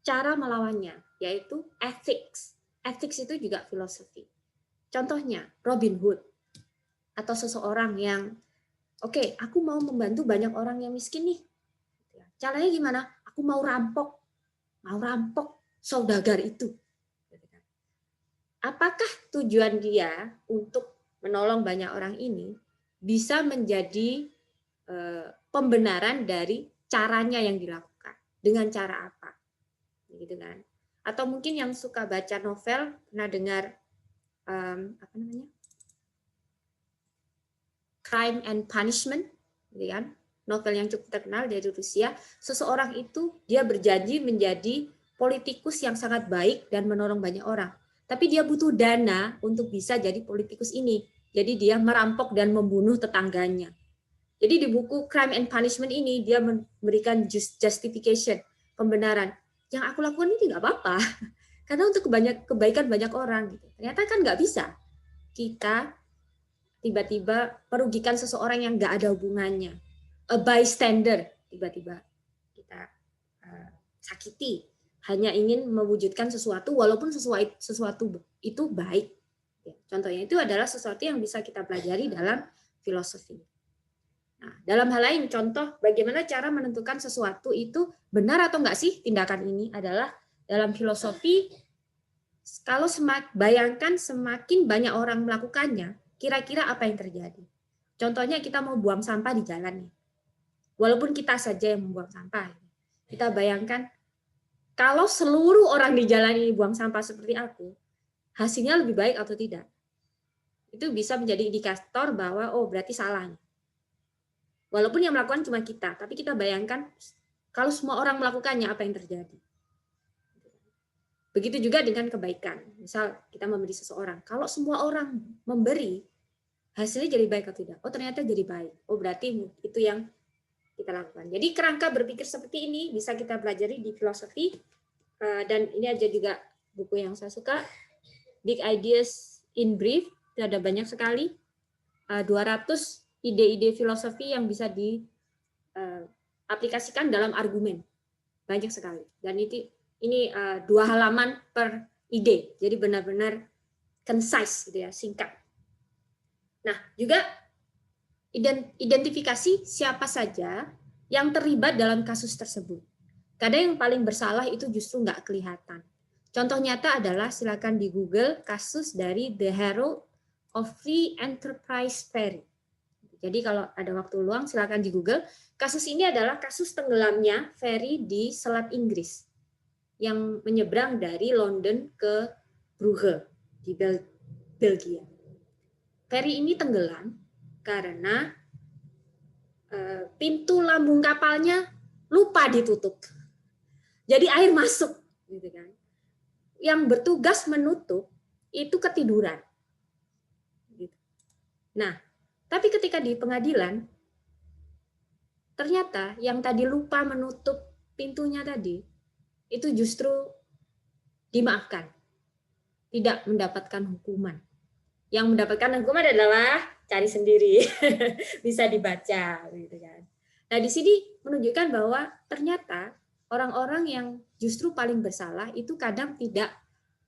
cara melawannya, yaitu ethics. Ethics itu juga filosofi. Contohnya Robin Hood atau seseorang yang oke, aku mau membantu banyak orang yang miskin nih. Caranya gimana? Aku mau rampok saudagar itu. Apakah tujuan dia untuk menolong banyak orang ini bisa menjadi pembenaran dari caranya yang dilakukan? Dengan cara apa? Gitu kan? Atau mungkin yang suka baca novel pernah dengar apa namanya? Crime and Punishment, gitu kan? Novel yang cukup terkenal dari Rusia. Seseorang itu dia berjanji menjadi politikus yang sangat baik dan menolong banyak orang. Tapi dia butuh dana untuk bisa jadi politikus ini. Jadi dia merampok dan membunuh tetangganya. Jadi di buku Crime and Punishment ini dia memberikan justification, pembenaran. Yang aku lakukan ini nggak apa-apa, karena untuk kebaikan banyak orang. Gitu. Ternyata kan nggak bisa. Kita tiba-tiba merugikan seseorang yang nggak ada hubungannya. A bystander, tiba-tiba kita sakiti. Hanya ingin mewujudkan sesuatu, walaupun sesuatu itu baik. Contohnya itu adalah sesuatu yang bisa kita pelajari dalam filosofi. Nah, dalam hal lain, contoh bagaimana cara menentukan sesuatu itu benar atau enggak sih tindakan ini adalah dalam filosofi, kalau bayangkan semakin banyak orang melakukannya, kira-kira apa yang terjadi? Contohnya kita mau buang sampah di jalan nih. Walaupun kita saja yang membuang sampah. Kita bayangkan, kalau seluruh orang di jalan ini buang sampah seperti aku, hasilnya lebih baik atau tidak? Itu bisa menjadi indikator bahwa, oh berarti salah. Walaupun yang melakukan cuma kita, tapi kita bayangkan kalau semua orang melakukannya, apa yang terjadi. Begitu juga dengan kebaikan. Misal kita memberi seseorang, kalau semua orang memberi, hasilnya jadi baik atau tidak? Oh ternyata jadi baik. Oh berarti itu yang kita lakukan. Jadi kerangka berpikir seperti ini bisa kita pelajari di filosofi. Dan ini aja juga buku yang saya suka, Big Ideas in Brief. Itu ada banyak sekali, 200 ide-ide filosofi yang bisa diaplikasikan dalam argumen. Banyak sekali. Dan ini 2 halaman per ide. Jadi benar-benar concise gitu ya, singkat. Nah, juga identifikasi siapa saja yang terlibat dalam kasus tersebut. Kadang yang paling bersalah itu justru nggak kelihatan. Contoh nyata adalah silakan di Google kasus dari The Herald of Free Enterprise Ferry. Jadi kalau ada waktu luang silakan di Google. Kasus ini adalah kasus tenggelamnya ferry di Selat Inggris yang menyeberang dari London ke Brugge di Belgia. Ferry ini tenggelam karena pintu lambung kapalnya lupa ditutup. Jadi air masuk, gitu kan. Yang bertugas menutup itu ketiduran. Nah, tapi ketika di pengadilan, ternyata yang tadi lupa menutup pintunya tadi, itu justru dimaafkan. Tidak mendapatkan hukuman. Yang mendapatkan hukuman adalah cari sendiri. Bisa dibaca. Gitu kan. Nah, di sini menunjukkan bahwa ternyata orang-orang yang justru paling bersalah itu kadang tidak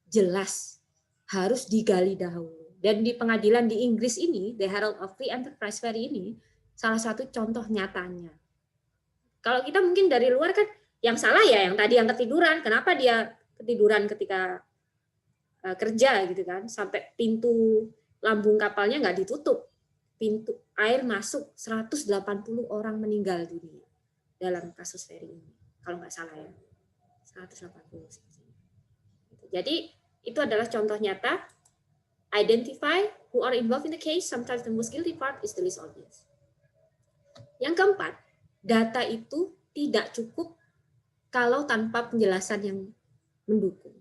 jelas. Harus digali dahulu. Dan di pengadilan di Inggris ini, The Herald of Free Enterprise Ferry ini, salah satu contoh nyatanya. Kalau kita mungkin dari luar kan, yang salah ya yang tadi yang ketiduran. Kenapa dia ketiduran ketika kerja gitu kan? Sampai pintu lambung kapalnya nggak ditutup. Pintu air masuk, 180 orang meninggal dunia dalam kasus ferry ini. Kalau nggak salah ya. 180. Jadi Itu adalah contoh nyata. Identify who are involved in the case. Sometimes the most guilty part is the least obvious. Yang keempat, data itu tidak cukup kalau tanpa penjelasan yang mendukung.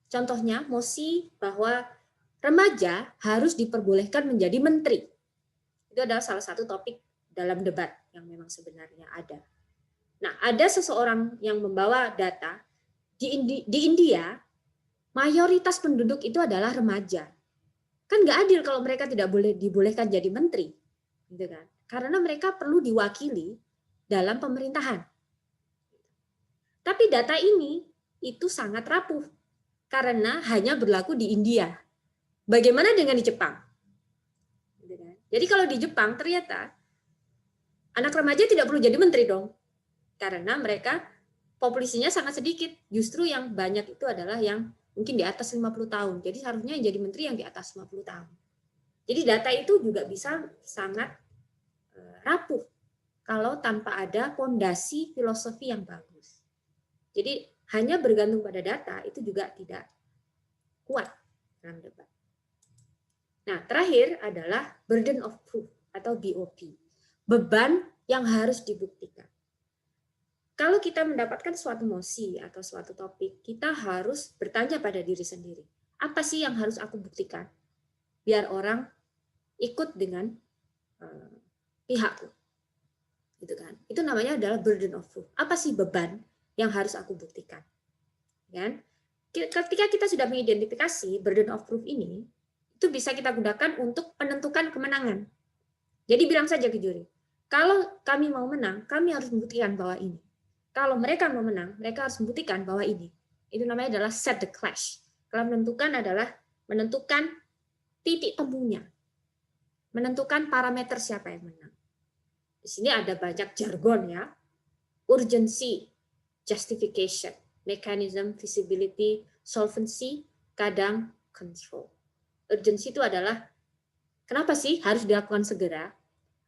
Contohnya, mosi bahwa remaja harus diperbolehkan menjadi menteri. Itu adalah salah satu topik dalam debat yang memang sebenarnya ada. Nah, ada seseorang yang membawa data di India, mayoritas penduduk itu adalah remaja. Kan nggak adil kalau mereka tidak boleh dibolehkan jadi menteri, gitu kan? Karena mereka perlu diwakili dalam pemerintahan. Tapi data ini itu sangat rapuh karena hanya berlaku di India. Bagaimana dengan di Jepang? Jadi kalau di Jepang ternyata anak remaja tidak perlu jadi menteri dong, karena mereka populasinya sangat sedikit. Justru yang banyak itu adalah yang mungkin di atas 50 tahun. Jadi seharusnya yang jadi menteri yang di atas 50 tahun. Jadi data itu juga bisa sangat rapuh kalau tanpa ada fondasi filosofi yang bagus. Jadi hanya bergantung pada data itu juga tidak kuat dalam debat. Nah, terakhir adalah burden of proof atau BOP. Beban yang harus dibuktikan. Kalau kita mendapatkan suatu mosi atau suatu topik, kita harus bertanya pada diri sendiri. Apa sih yang harus aku buktikan? Biar orang ikut dengan pihakku. Gitu kan? Itu namanya adalah burden of proof. Apa sih beban yang harus aku buktikan? Kan? Ketika kita sudah mengidentifikasi burden of proof ini, itu bisa kita gunakan untuk menentukan kemenangan. Jadi bilang saja ke juri, kalau kami mau menang, kami harus membuktikan bahwa ini. Kalau mereka mau menang, mereka harus membuktikan bahwa ini. Itu namanya adalah set the clash. Kalau menentukan adalah menentukan titik temunya. Menentukan parameter siapa yang menang. Di sini ada banyak jargon ya. Urgency, justification, mechanism, visibility, solvency, kadang control. Urgency itu adalah kenapa sih harus dilakukan segera?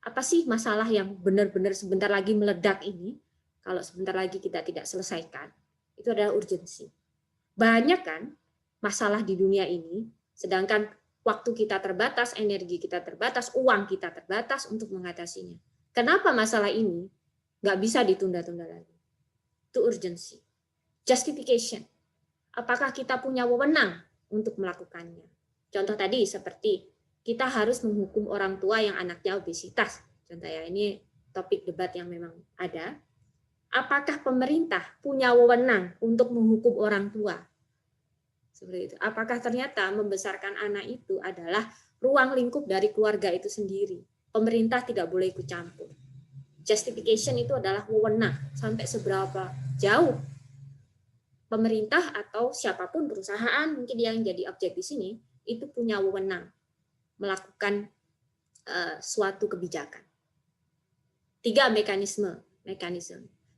Apa sih masalah yang benar-benar sebentar lagi meledak ini? Kalau sebentar lagi kita tidak selesaikan, itu adalah urgensi. Banyak kan masalah di dunia ini, sedangkan waktu kita terbatas, energi kita terbatas, uang kita terbatas untuk mengatasinya. Kenapa masalah ini nggak bisa ditunda-tunda lagi? Itu urgensi. Justification. Apakah kita punya wewenang untuk melakukannya? Contoh tadi seperti kita harus menghukum orang tua yang anaknya obesitas. Contoh ya, ini topik debat yang memang ada. Apakah pemerintah punya wewenang untuk menghukum orang tua? Seperti itu. Apakah ternyata membesarkan anak itu adalah ruang lingkup dari keluarga itu sendiri? Pemerintah tidak boleh ikut campur. Justification itu adalah wewenang. Sampai seberapa jauh pemerintah atau siapapun perusahaan mungkin yang jadi objek di sini itu punya wewenang melakukan suatu kebijakan. 3 mekanisme.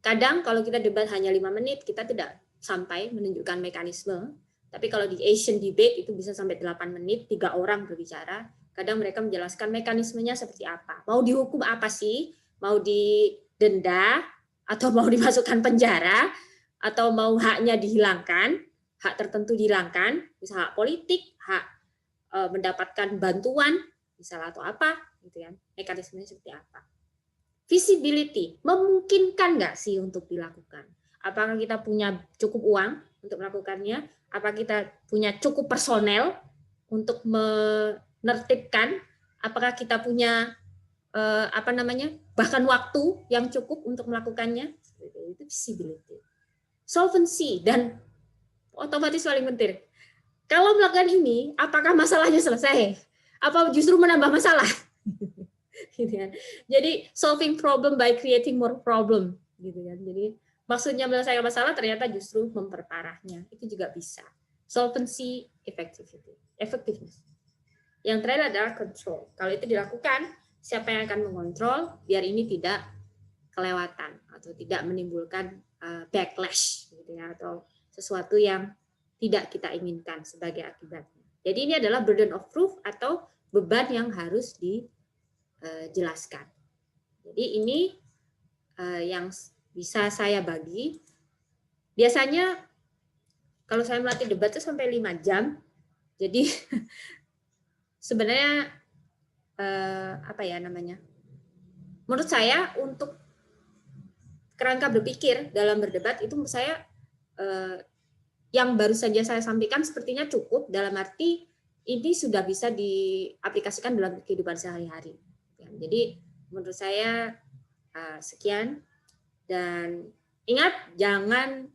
Kadang kalau kita debat hanya 5 menit, kita tidak sampai menunjukkan mekanisme. Tapi kalau di Asian debate itu bisa sampai 8 menit, 3 orang berbicara. Kadang mereka menjelaskan mekanismenya seperti apa. Mau dihukum apa sih? Mau didenda? Atau mau dimasukkan penjara? Atau mau haknya dihilangkan? Hak tertentu dihilangkan? Bisa hak politik, hak mendapatkan bantuan, misalnya atau apa, gitu kan? Mekanismenya seperti apa? Visibility, memungkinkan nggak sih untuk dilakukan? Apakah kita punya cukup uang untuk melakukannya? Apa kita punya cukup personel untuk menertibkan? Apakah kita punya bahkan waktu yang cukup untuk melakukannya? Itu visibility. Solvency dan otomatis paling penting. Kalau melakukan ini, apakah masalahnya selesai? Apa justru menambah masalah? Gitu kan. Jadi solving problem by creating more problem, gitu kan. Jadi maksudnya menyelesaikan masalah ternyata justru memperparahnya. Itu juga bisa. Solvency, effectiveness. Yang terakhir adalah control. Kalau itu dilakukan, siapa yang akan mengontrol biar ini tidak kelewatan atau tidak menimbulkan backlash, gitu ya, atau sesuatu yang tidak kita inginkan sebagai akibatnya. Jadi ini adalah burden of proof atau beban yang harus dijelaskan. Jadi ini yang bisa saya bagi. Biasanya Kalau saya melatih debat itu sampai 5 jam. Jadi sebenarnya apa ya namanya? Menurut saya untuk kerangka berpikir dalam berdebat itu menurut saya yang baru saja saya sampaikan sepertinya cukup, dalam arti ini sudah bisa diaplikasikan dalam kehidupan sehari-hari. Jadi menurut saya sekian, dan ingat jangan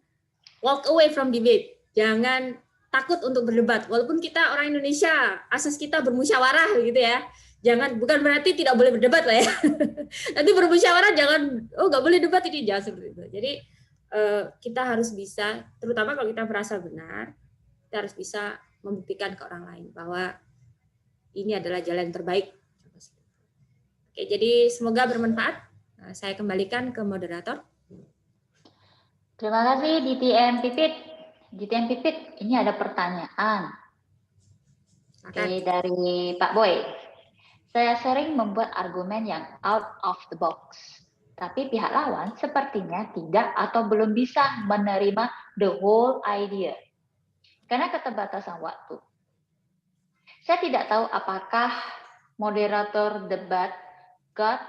walk away from debate, jangan takut untuk berdebat. Walaupun kita orang Indonesia, asas kita bermusyawarah gitu ya. Jangan, bukan berarti tidak boleh berdebat lah ya. Nanti bermusyawarah jangan, nggak boleh debat, ini jangan seperti itu. Jadi kita harus bisa, terutama kalau kita merasa benar, kita harus bisa membuktikan ke orang lain bahwa ini adalah jalan terbaik. Oke, jadi semoga bermanfaat. Saya kembalikan ke moderator. Terima kasih DTM Pipit. DTM Pipit, ini ada pertanyaan. Oke, dari Pak Boy. Saya sering membuat argumen yang out of the box, tapi pihak lawan sepertinya tidak atau belum bisa menerima the whole idea karena keterbatasan waktu. Saya tidak tahu apakah moderator debat got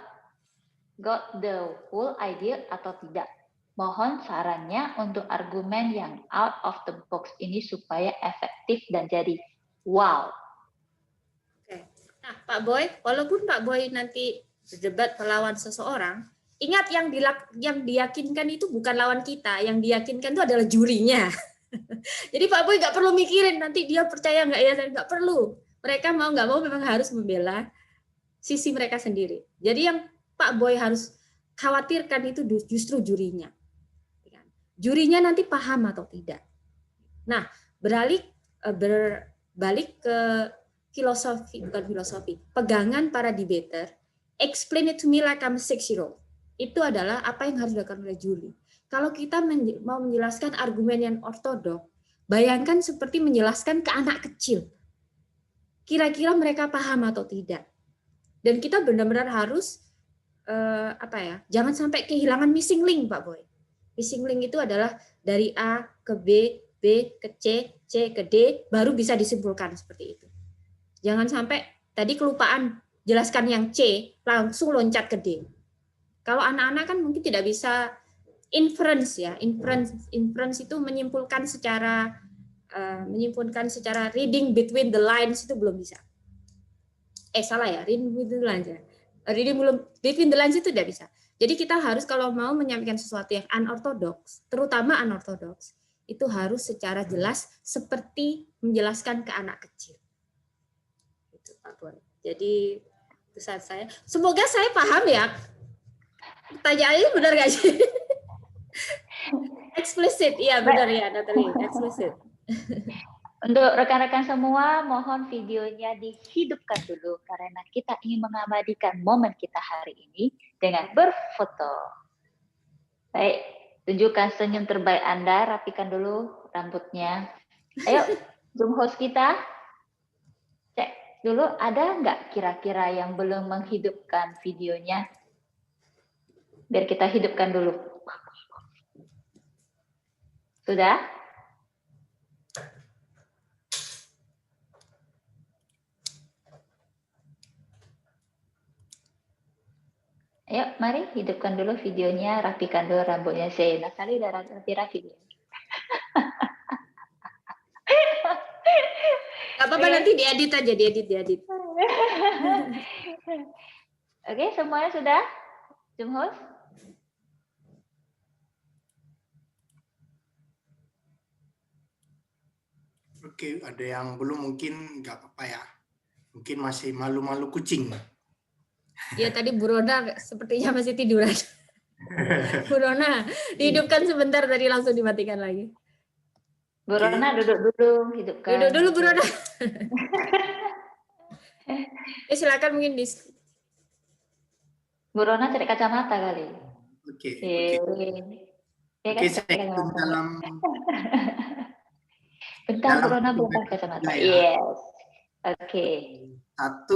the whole idea atau tidak. Mohon sarannya untuk argumen yang out of the box ini supaya efektif dan jadi wow. Oke. Nah, Pak Boy, walaupun Pak Boy nanti berdebat melawan seseorang, ingat yang diyakinkan itu bukan lawan kita, yang diyakinkan itu adalah jurinya. Jadi Pak Boy nggak perlu mikirin nanti dia percaya nggak ya, nggak perlu. Mereka mau nggak mau memang harus membela sisi mereka sendiri. Jadi yang Pak Boy harus khawatirkan itu justru jurinya. Jurinya nanti paham atau tidak. Nah, berbalik ke filosofi, bukan filosofi, pegangan para debater, explain it to me like I'm a 6-year-old. Itu adalah apa yang harus dilakukan oleh juri. Kalau kita mau menjelaskan argumen yang ortodok, bayangkan seperti menjelaskan ke anak kecil. Kira-kira mereka paham atau tidak. Dan kita benar-benar harus jangan sampai kehilangan missing link, Pak Boy. Missing link itu adalah dari A ke B, B ke C, C ke D, baru bisa disimpulkan seperti itu. Jangan sampai tadi kelupaan jelaskan yang C, langsung loncat ke D. Kalau anak-anak kan mungkin tidak bisa inference ya, inference itu menyimpulkan secara reading between the lines itu belum bisa. Salah ya, reading between the lines ya. Reading between the lines itu tidak bisa. Jadi kita harus kalau mau menyampaikan sesuatu yang unorthodox, terutama unorthodox, itu harus secara jelas seperti menjelaskan ke anak kecil. Itu Pak Boy. Jadi pesan saya, semoga saya paham ya. Pertanyaannya benar nggak sih? Explicit, iya benar ya Natalie, explicit. Untuk rekan-rekan semua, mohon videonya dihidupkan dulu karena kita ingin mengabadikan momen kita hari ini dengan berfoto. Baik, tunjukkan senyum terbaik Anda, rapikan dulu rambutnya. Ayo, Zoom host kita, cek dulu ada nggak kira-kira yang belum menghidupkan videonya? Biar kita hidupkan dulu. Sudah? Ayo, mari hidupkan dulu videonya, rapikan dulu rambutnya. Natalie udah rapi-rapi dia. Gak apa-apa, nanti diedit aja, diedit. Oke, semuanya sudah? Zoom host? Oke, ada yang belum, mungkin nggak apa-apa ya. Mungkin masih malu-malu kucing. Ya tadi Bu Rona sepertinya masih tiduran. Bu Rona, dihidupkan sebentar, tadi langsung dimatikan lagi. Bu Rona duduk dulu, hidupkan. Duduk dulu Bu Rona. Silakan mungkin Bu Rona cari kacamata kali. Oke. Oke, saya dalam. Bentar, Bu Rona buka kacamata. Ya. Yes. Oke. 1,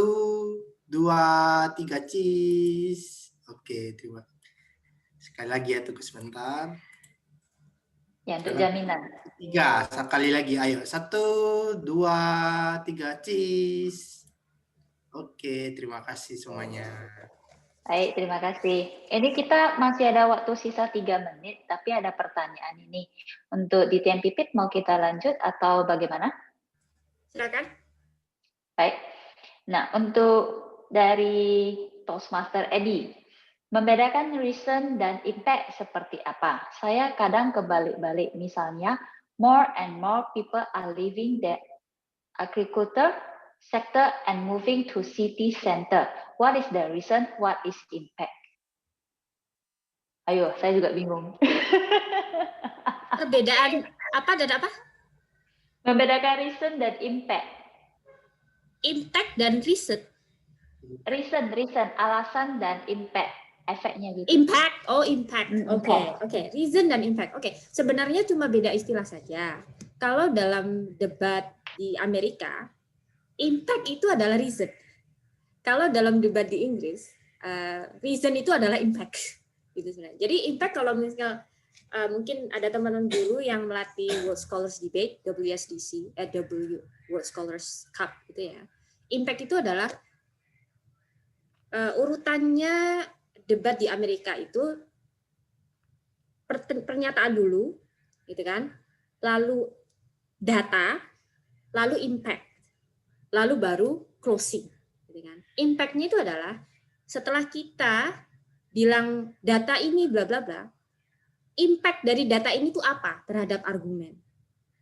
2, 3, cheese. Oke, terima. Sekali lagi ya, tunggu sebentar. Ya, untuk jaminan. 3, sekali lagi. Ayo, 1, 2, 3, cheese. Oke, terima kasih semuanya. Baik, terima kasih. Ini kita masih ada waktu sisa 3 menit, tapi ada pertanyaan ini. Untuk di TM Pipit mau kita lanjut atau bagaimana? Silakan. Baik. Nah, untuk dari Toastmaster Edi, membedakan reason dan impact seperti apa? Saya kadang kebalik-balik, misalnya, more and more people are leaving the agriculture sector and moving to city center. What is the reason? What is impact? Ayo, saya juga bingung. Perbedaan apa dan apa? Membedakan reason dan impact. Impact dan riset. Reason, alasan dan impact, efeknya gitu. Impact, impact. Oke. Impact. Reason dan impact. Oke. Sebenarnya cuma beda istilah saja. Kalau dalam debat di Amerika, impact itu adalah reason. Kalau dalam debat di Inggris, reason itu adalah impact. Gitu sebenarnya. Jadi impact kalau misalnya mungkin ada teman-teman dulu yang melatih World Scholars Debate, WSDC, World Scholars Cup gitu ya. Impact itu adalah urutannya debat di Amerika itu pernyataan dulu, gitu kan, lalu data, lalu impact, lalu baru closing. Gitu kan. Impact-nya itu adalah setelah kita bilang data ini bla bla bla, impact dari data ini tuh apa terhadap argumen.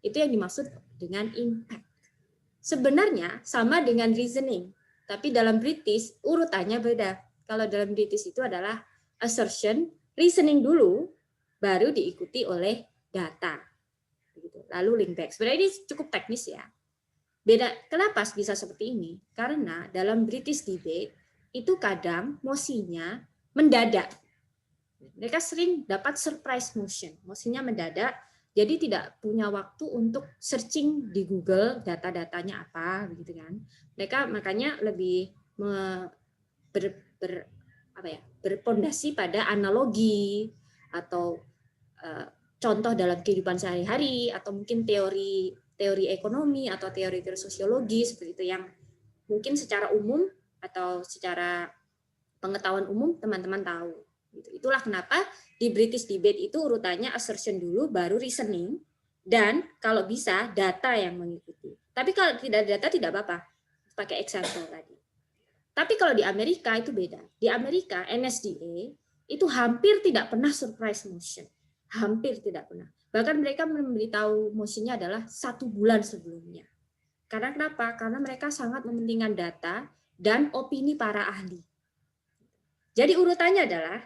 Itu yang dimaksud dengan impact. Sebenarnya sama dengan reasoning, tapi dalam British urutannya beda. Kalau dalam British itu adalah assertion, reasoning dulu, baru diikuti oleh data. Lalu link back. Sebenarnya ini cukup teknis ya. Beda. Kenapa bisa seperti ini? Karena dalam British debate itu kadang mosinya mendadak. Mereka sering dapat surprise motion. Mosinya mendadak, jadi tidak punya waktu untuk searching di Google data-datanya apa, begitu kan? Mereka makanya lebih berpondasi pada analogi atau contoh dalam kehidupan sehari-hari atau mungkin teori ekonomi atau teori sosiologi seperti itu yang mungkin secara umum atau secara pengetahuan umum teman-teman tahu. Itulah kenapa di British debate itu urutannya assertion dulu, baru reasoning, dan kalau bisa data yang mengikuti. Tapi kalau tidak ada data tidak apa-apa, pakai example tadi. Tapi kalau di Amerika itu beda. Di Amerika NSDA itu hampir tidak pernah surprise motion, hampir tidak pernah. Bahkan mereka memberitahu motionnya adalah 1 bulan sebelumnya. Karena kenapa? Karena mereka sangat mementingkan data dan opini para ahli. Jadi urutannya adalah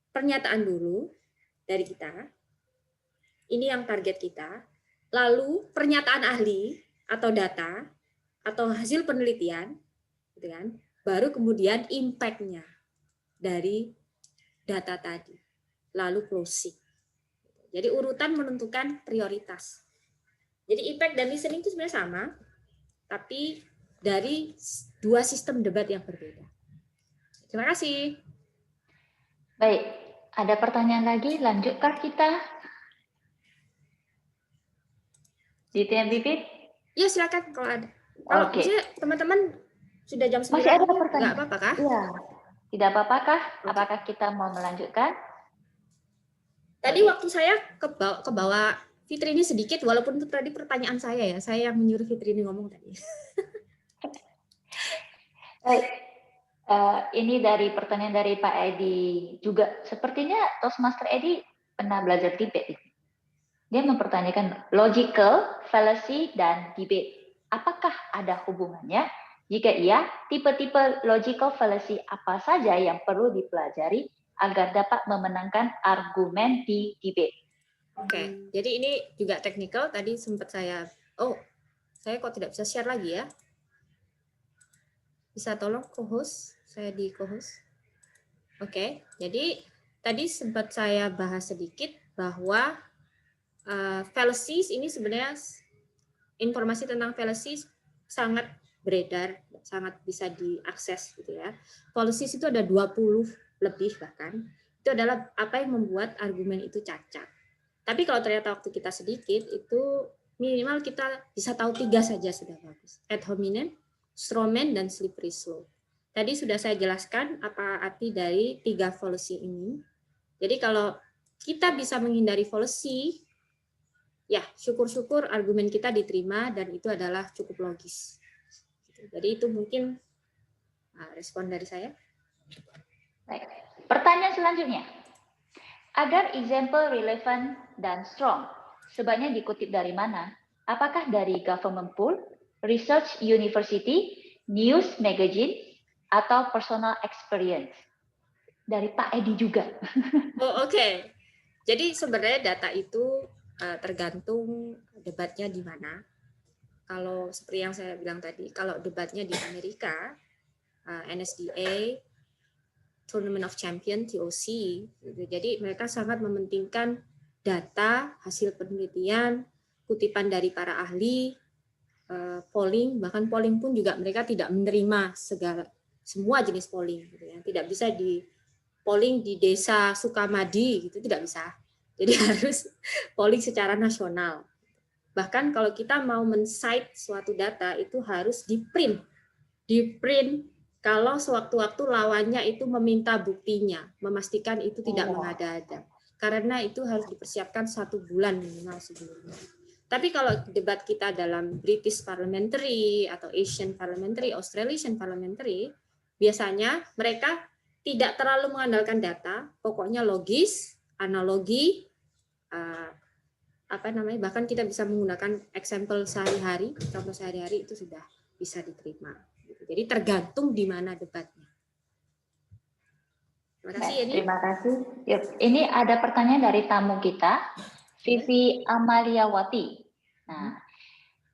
pernyataan dulu dari kita, ini yang target kita, lalu pernyataan ahli atau data atau hasil penelitian, gitu kan, baru kemudian impact-nya dari data tadi, lalu closing. Jadi urutan menentukan prioritas. Jadi impact dan listening itu sebenarnya sama, tapi dari 2 sistem debat yang berbeda. Terima kasih. Baik, ada pertanyaan lagi, lanjutkah kita? Di TM Pipit? Ya silakan kalau ada. Kalau misalnya teman-teman sudah jam 9, masih ada pertanyaan? Nggak apa-apa kah? Iya, tidak apa-apa kah? Apakah kita mau melanjutkan? Tadi waktu saya ke bawah Fitri ini sedikit, walaupun itu tadi pertanyaan saya ya, saya yang menyuruh Fitri ini ngomong tadi. Baik, ini dari pertanyaan dari Pak Edi juga. Sepertinya Toastmaster Edi pernah belajar debate. Dia mempertanyakan logical, fallacy, dan debate. Apakah ada hubungannya? Jika iya, tipe-tipe logical fallacy apa saja yang perlu dipelajari agar dapat memenangkan argumen di debate? Oke, jadi ini juga technical. Tadi sempat saya kok tidak bisa share lagi ya? Bisa tolong co-host? Saya di co-host. Oke, jadi tadi sempat saya bahas sedikit bahwa fallacies ini sebenarnya informasi tentang fallacies sangat beredar, sangat bisa diakses gitu ya. Fallacies itu ada 20 lebih bahkan. Itu adalah apa yang membuat argumen itu cacat. Tapi kalau ternyata waktu kita sedikit, itu minimal kita bisa tahu 3 saja sudah bagus. Ad hominem, strawman, dan slippery slope. Tadi sudah saya jelaskan apa arti dari 3 fallacy ini. Jadi kalau kita bisa menghindari fallacy, ya syukur-syukur argumen kita diterima dan itu adalah cukup logis. Jadi itu mungkin respon dari saya. Baik. Pertanyaan selanjutnya. Agar example relevan dan strong, sebaiknya dikutip dari mana? Apakah dari government pool, research university, news magazine, atau personal experience? Dari Pak Edi juga. Oh, oke. Jadi sebenarnya data itu tergantung debatnya di mana. Kalau seperti yang saya bilang tadi, kalau debatnya di Amerika, NSDA, Tournament of Champion, TOC, gitu. Jadi mereka sangat mementingkan data, hasil penelitian, kutipan dari para ahli, polling, bahkan polling pun juga mereka tidak menerima semua jenis polling, gitu ya. Tidak bisa di polling di desa Sukamadi, gitu tidak bisa. Jadi harus polling secara nasional. Bahkan kalau kita mau men-cite suatu data itu harus di-print kalau sewaktu-waktu lawannya itu meminta buktinya, memastikan itu tidak mengada-ada. Karena itu harus dipersiapkan 1 bulan minimal sebelumnya. Tapi kalau debat kita dalam British Parliamentary atau Asian Parliamentary, Australian Parliamentary, biasanya mereka tidak terlalu mengandalkan data, pokoknya logis, analogi, bahkan kita bisa menggunakan example sehari-hari, contoh sehari-hari itu sudah bisa diterima. Jadi tergantung di mana debatnya. Terima kasih, Eni. Terima kasih. Yuk, ini ada pertanyaan dari tamu kita, Vivi Amaliawati. Nah,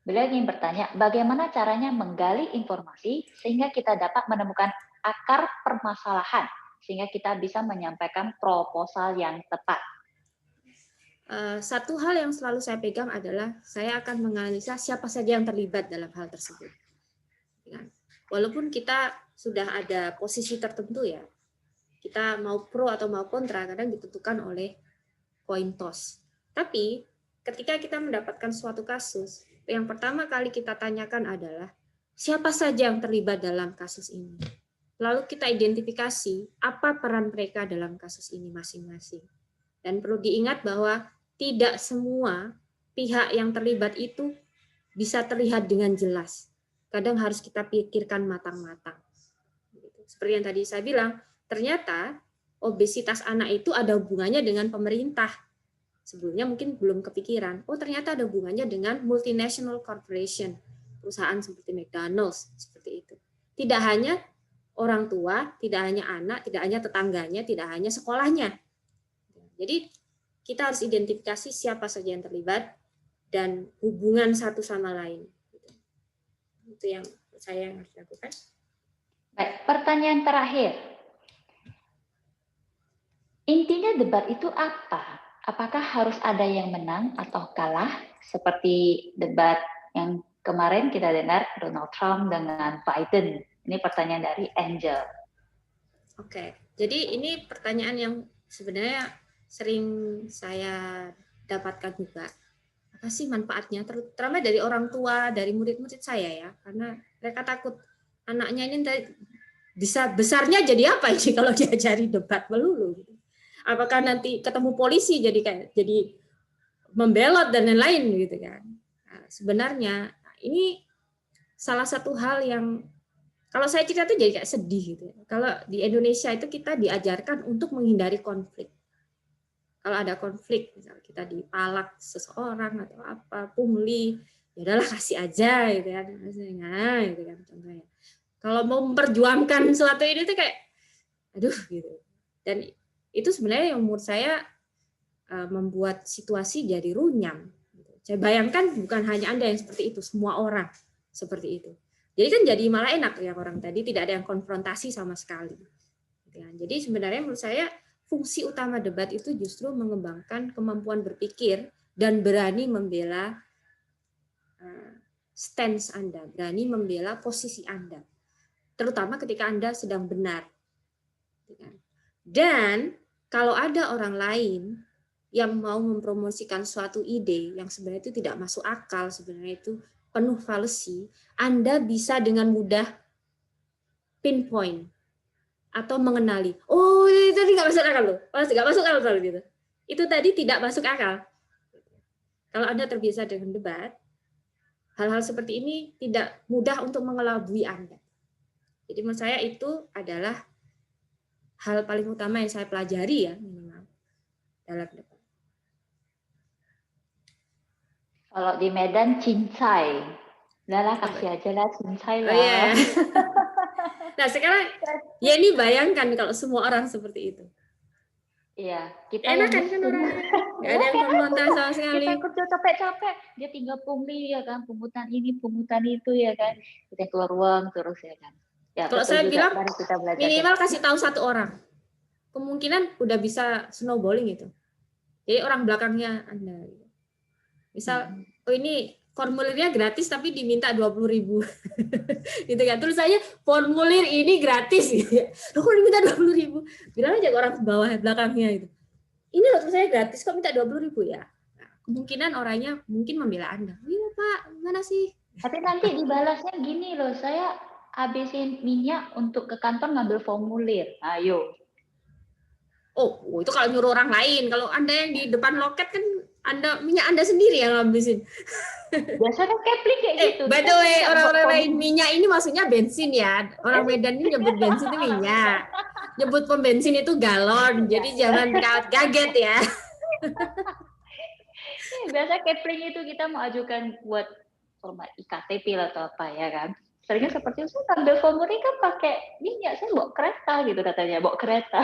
beliau ingin bertanya, bagaimana caranya menggali informasi sehingga kita dapat menemukan akar permasalahan, sehingga kita bisa menyampaikan proposal yang tepat. Satu hal yang selalu saya pegang adalah saya akan menganalisa siapa saja yang terlibat dalam hal tersebut. Walaupun kita sudah ada posisi tertentu ya, kita mau pro atau mau kontra kadang ditentukan oleh coin toss. Tapi ketika kita mendapatkan suatu kasus, yang pertama kali kita tanyakan adalah siapa saja yang terlibat dalam kasus ini. Lalu kita identifikasi apa peran mereka dalam kasus ini masing-masing. Dan perlu diingat bahwa tidak semua pihak yang terlibat itu bisa terlihat dengan jelas. Kadang harus kita pikirkan matang-matang. Seperti yang tadi saya bilang, ternyata obesitas anak itu ada hubungannya dengan pemerintah. Sebelumnya mungkin belum kepikiran. Oh, ternyata ada hubungannya dengan multinational corporation, perusahaan seperti McDonald's, seperti itu. Tidak hanya orang tua, tidak hanya anak, tidak hanya tetangganya, tidak hanya sekolahnya. Jadi kita harus identifikasi siapa saja yang terlibat dan hubungan satu sama lain. Itu yang saya harus lakukan. Baik, pertanyaan terakhir. Intinya debat itu apa? Apakah harus ada yang menang atau kalah? Seperti debat yang kemarin kita dengar Donald Trump dengan Biden. Ini pertanyaan dari Angel. Oke, jadi ini pertanyaan yang sebenarnya sering saya dapatkan juga. Apa sih manfaatnya, terutama dari orang tua, dari murid-murid saya ya, karena mereka takut anaknya ini bisa besarnya jadi apa sih kalau diajari debat melulu. Apakah nanti ketemu polisi jadi membelot dan lain-lain gitu kan. Nah, sebenarnya ini salah satu hal yang kalau saya cerita tuh jadi kayak sedih gitu. Kalau di Indonesia itu kita diajarkan untuk menghindari konflik. Kalau ada konflik, misalnya kita dipalak seseorang atau apa, pungli, ya udahlah kasih aja gitu kan, nah, gitu kan contohnya. Kalau mau memperjuangkan sesuatu ini tuh kayak, aduh gitu. Dan itu sebenarnya yang menurut saya membuat situasi jadi runyam. Saya bayangkan bukan hanya Anda yang seperti itu, semua orang seperti itu. Jadi kan jadi malah enak ya orang tadi tidak ada yang konfrontasi sama sekali. Jadi sebenarnya menurut saya fungsi utama debat itu justru mengembangkan kemampuan berpikir dan berani membela stance Anda, berani membela posisi Anda, terutama ketika Anda sedang benar. Dan kalau ada orang lain yang mau mempromosikan suatu ide yang sebenarnya itu tidak masuk akal, sebenarnya itu penuh fallacy, Anda bisa dengan mudah pinpoint atau mengenali. Oh, itu tadi nggak masuk akal loh. Nggak masuk akal gitu. Itu tadi tidak masuk akal. Kalau Anda terbiasa dengan debat, hal-hal seperti ini tidak mudah untuk mengelabui Anda. Jadi menurut saya itu adalah hal paling utama yang saya pelajari ya minimal dalam debat. Kalau di Medan cincai. Lah kasih aja lah cincai lah. Oh, iya. Nah sekarang ya ini bayangkan kalau semua orang seperti itu. Iya, kita Enak yang kan orangnya, nggak ada yang komentar sama sekali. Kita kerja capek-capek, dia tinggal pungli ya kan, pungutan ini, pungutan itu ya kan, kita keluar uang terus ya kan. Ya, kalau betul saya juga, bilang mari kita belajar. Minimal kasih tahu satu orang, kemungkinan udah bisa snowballing itu. Jadi orang belakangnya Anda. Misal, oh ini formulirnya gratis tapi diminta 20.000. Gitu kan. Terus saya formulir ini gratis gitu ya. Loh kok diminta 20.000? Bilang aja ke orang bawah belakangnya itu. Ini loh saya gratis kok minta 20.000 ya. Nah, kemungkinan orangnya mungkin membela Anda. Iya Pak, gimana sih? Tapi nanti dibalasnya gini loh, saya habisin minyak untuk ke kantor ngambil formulir. Ayo. Oh, itu kalau nyuruh orang lain. Kalau Anda yang di depan loket kan minyak Anda sendiri yang ngabisin. Biasanya Kepling kayak gitu. By the way, orang-orang lain minyak ini maksudnya bensin ya. Orang Medan ini nyebut bensin itu minyak. Nyebut pom bensin itu galon. Jadi jangan kaget ya. Biasanya Kepling itu kita mau ajukan buat format IKTP atau apa ya kan. Seringnya seperti itu, saya ambil formulir kan pakai minyak, saya bawa kereta gitu katanya, bawa kereta.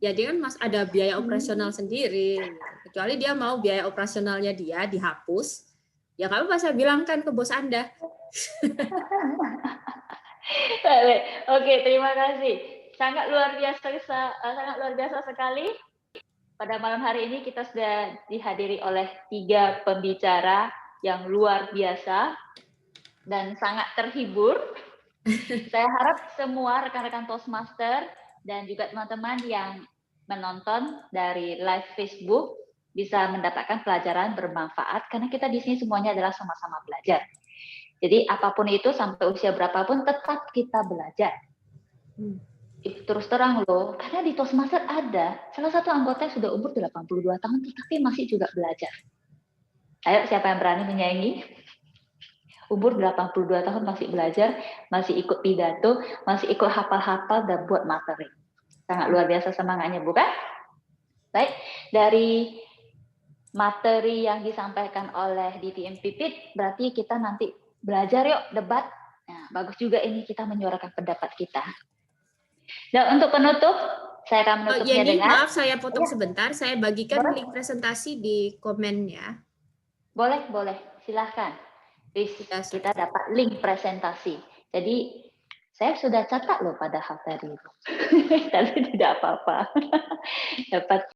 Ya dia kan ada biaya operasional sendiri. Kecuali dia mau biaya operasionalnya dia dihapus. Ya nggak apa-apa saya bilangkan ke bos Anda. Oke, terima kasih. Sangat luar biasa sekali. Pada malam hari ini kita sudah dihadiri oleh 3 pembicara yang luar biasa dan sangat terhibur. Saya harap semua rekan-rekan Toastmaster dan juga teman-teman yang menonton dari live Facebook bisa mendapatkan pelajaran bermanfaat karena kita di sini semuanya adalah sama-sama belajar. Jadi apapun itu sampai usia berapapun tetap kita belajar. Terus terang loh, karena di Toastmaster ada salah satu anggota yang sudah umur 82 tahun tetapi masih juga belajar. Ayo siapa yang berani menyaingi? Umur 82 tahun masih belajar, masih ikut pidato, masih ikut hafal-hafal dan buat materi. Sangat luar biasa semangatnya, bukan? Baik, dari materi yang disampaikan oleh DTM Pipit, berarti kita nanti belajar yuk debat. Nah, bagus juga ini kita menyuarakan pendapat kita. Dan untuk penutup, saya akan menutupnya dengan... Maaf saya potong sebentar, saya bagikan link presentasi di komen ya. Boleh, silahkan. Kita dapat link presentasi. Jadi saya sudah catat loh padahal tadi itu. Tapi tidak apa-apa. Dapat